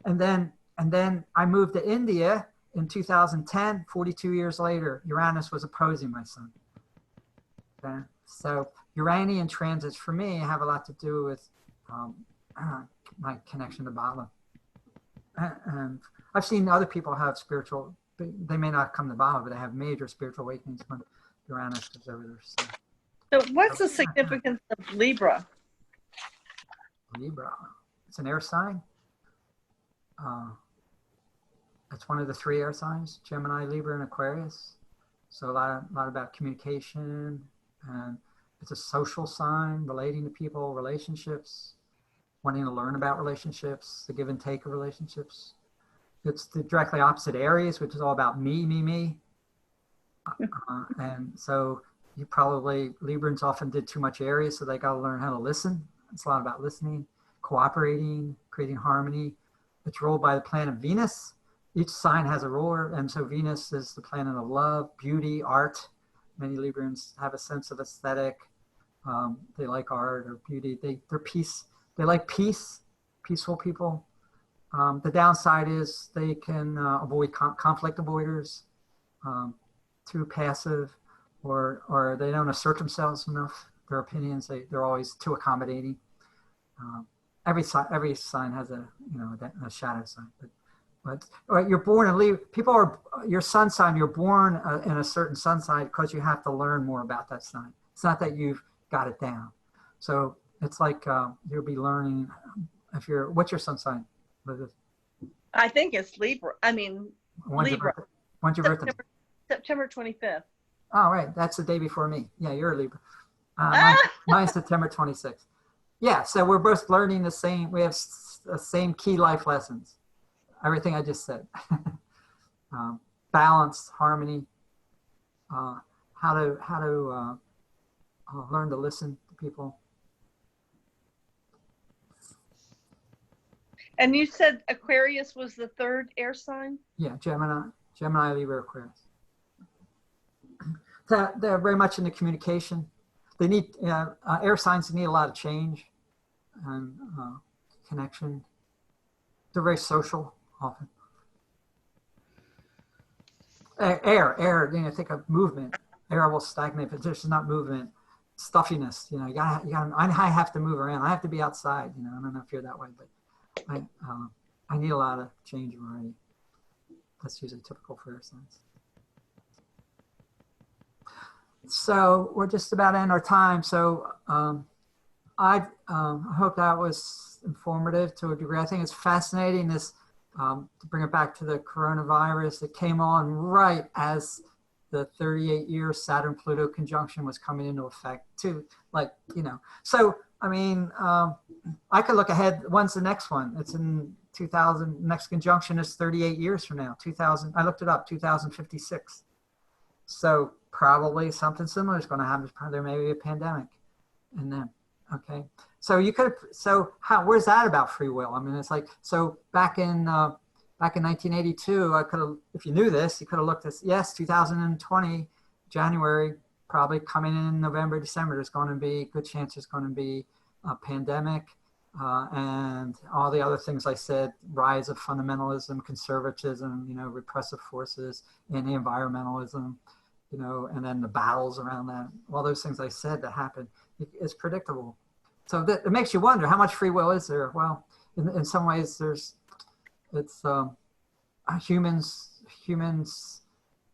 And then I moved to India in 2010, 42 years later, Uranus was opposing my sun. Okay? So Uranian transits for me have a lot to do with my connection to Baba. And I've seen other people have spiritual, they may not come to Baba, but they have major spiritual awakenings when Uranus goes over their sun. So what's the significance of Libra? Libra, it's an air sign. It's one of the 3 air signs, Gemini, Libra, and Aquarius. So a lot about communication, and it's a social sign, relating to people, relationships, wanting to learn about relationships, the give and take of relationships. It's the directly opposite Aries, which is all about me. And so you probably, Librans often did too much Aries, so they got to learn how to listen. It's a lot about listening, cooperating, creating harmony. It's ruled by the planet Venus. Each sign has a ruler, and so Venus is the planet of love, beauty, art. Many Librans have a sense of aesthetic. They like art or beauty. They're peace. They like peace, peaceful people. The downside is they can avoid conflict avoiders, too passive, or they don't assert themselves enough. Their opinions, they're always too accommodating. Every sign has a a shadow sign, but you're born in Libra. People are your sun sign. You're born in a certain sun sign because you have to learn more about that sign. It's not that you've got it down. So it's like you'll be learning. What's your sun sign? I think it's Libra. I mean, Libra. When's your birthday? September 25th. Oh, right. That's the day before me. Yeah, you're a Libra. Mine's September 26th. Yeah, so we're both learning the same. We have the same key life lessons. Everything I just said. Balance, harmony, how to learn to listen to people. And you said Aquarius was the third air sign? Yeah, Gemini, Libra, Aquarius. They're very much into communication. They need air signs need a lot of change and connection. They're very social often. Air. Think of movement. Air will stagnate, but there's not movement. Stuffiness. I have to move around. I have to be outside. I don't know if you're that way, but I need a lot of change and variety. That's usually typical for air signs. So we're just about to end our time. So I hope that was informative to a degree. I think it's fascinating to bring it back to the coronavirus. It came on right as the 38-year Saturn-Pluto conjunction was coming into effect too. So, I mean, I could look ahead. When's the next one? It's in 2000. Next conjunction is 38 years from now. 2000. I looked it up. 2056. So probably something similar is going to happen. There may be a pandemic, and then okay. So where's that about free will? I mean, it's like back in 1982, I could have, if you knew this, you could have looked at 2020 January, probably coming in November, December. There's going to be good chance there's going to be a pandemic, and all the other things I said: rise of fundamentalism, conservatism, repressive forces, anti-environmentalism, and then the battles around that. All those things I said that happened. It's predictable. So it makes you wonder, how much free will is there? Well, in some ways, humans,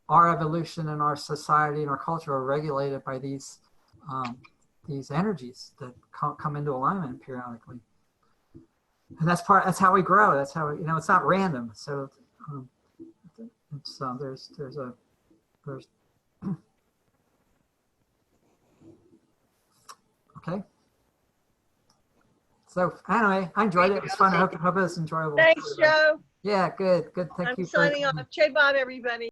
our evolution and our society and our culture are regulated by these energies that come into alignment periodically. And that's how we grow. That's how, it's not random. So okay. So anyway, I enjoyed it. It was fun. I hope it was enjoyable. Thanks, Joe. Yeah, good. Thank you. I'm signing off. Che Bob, everybody.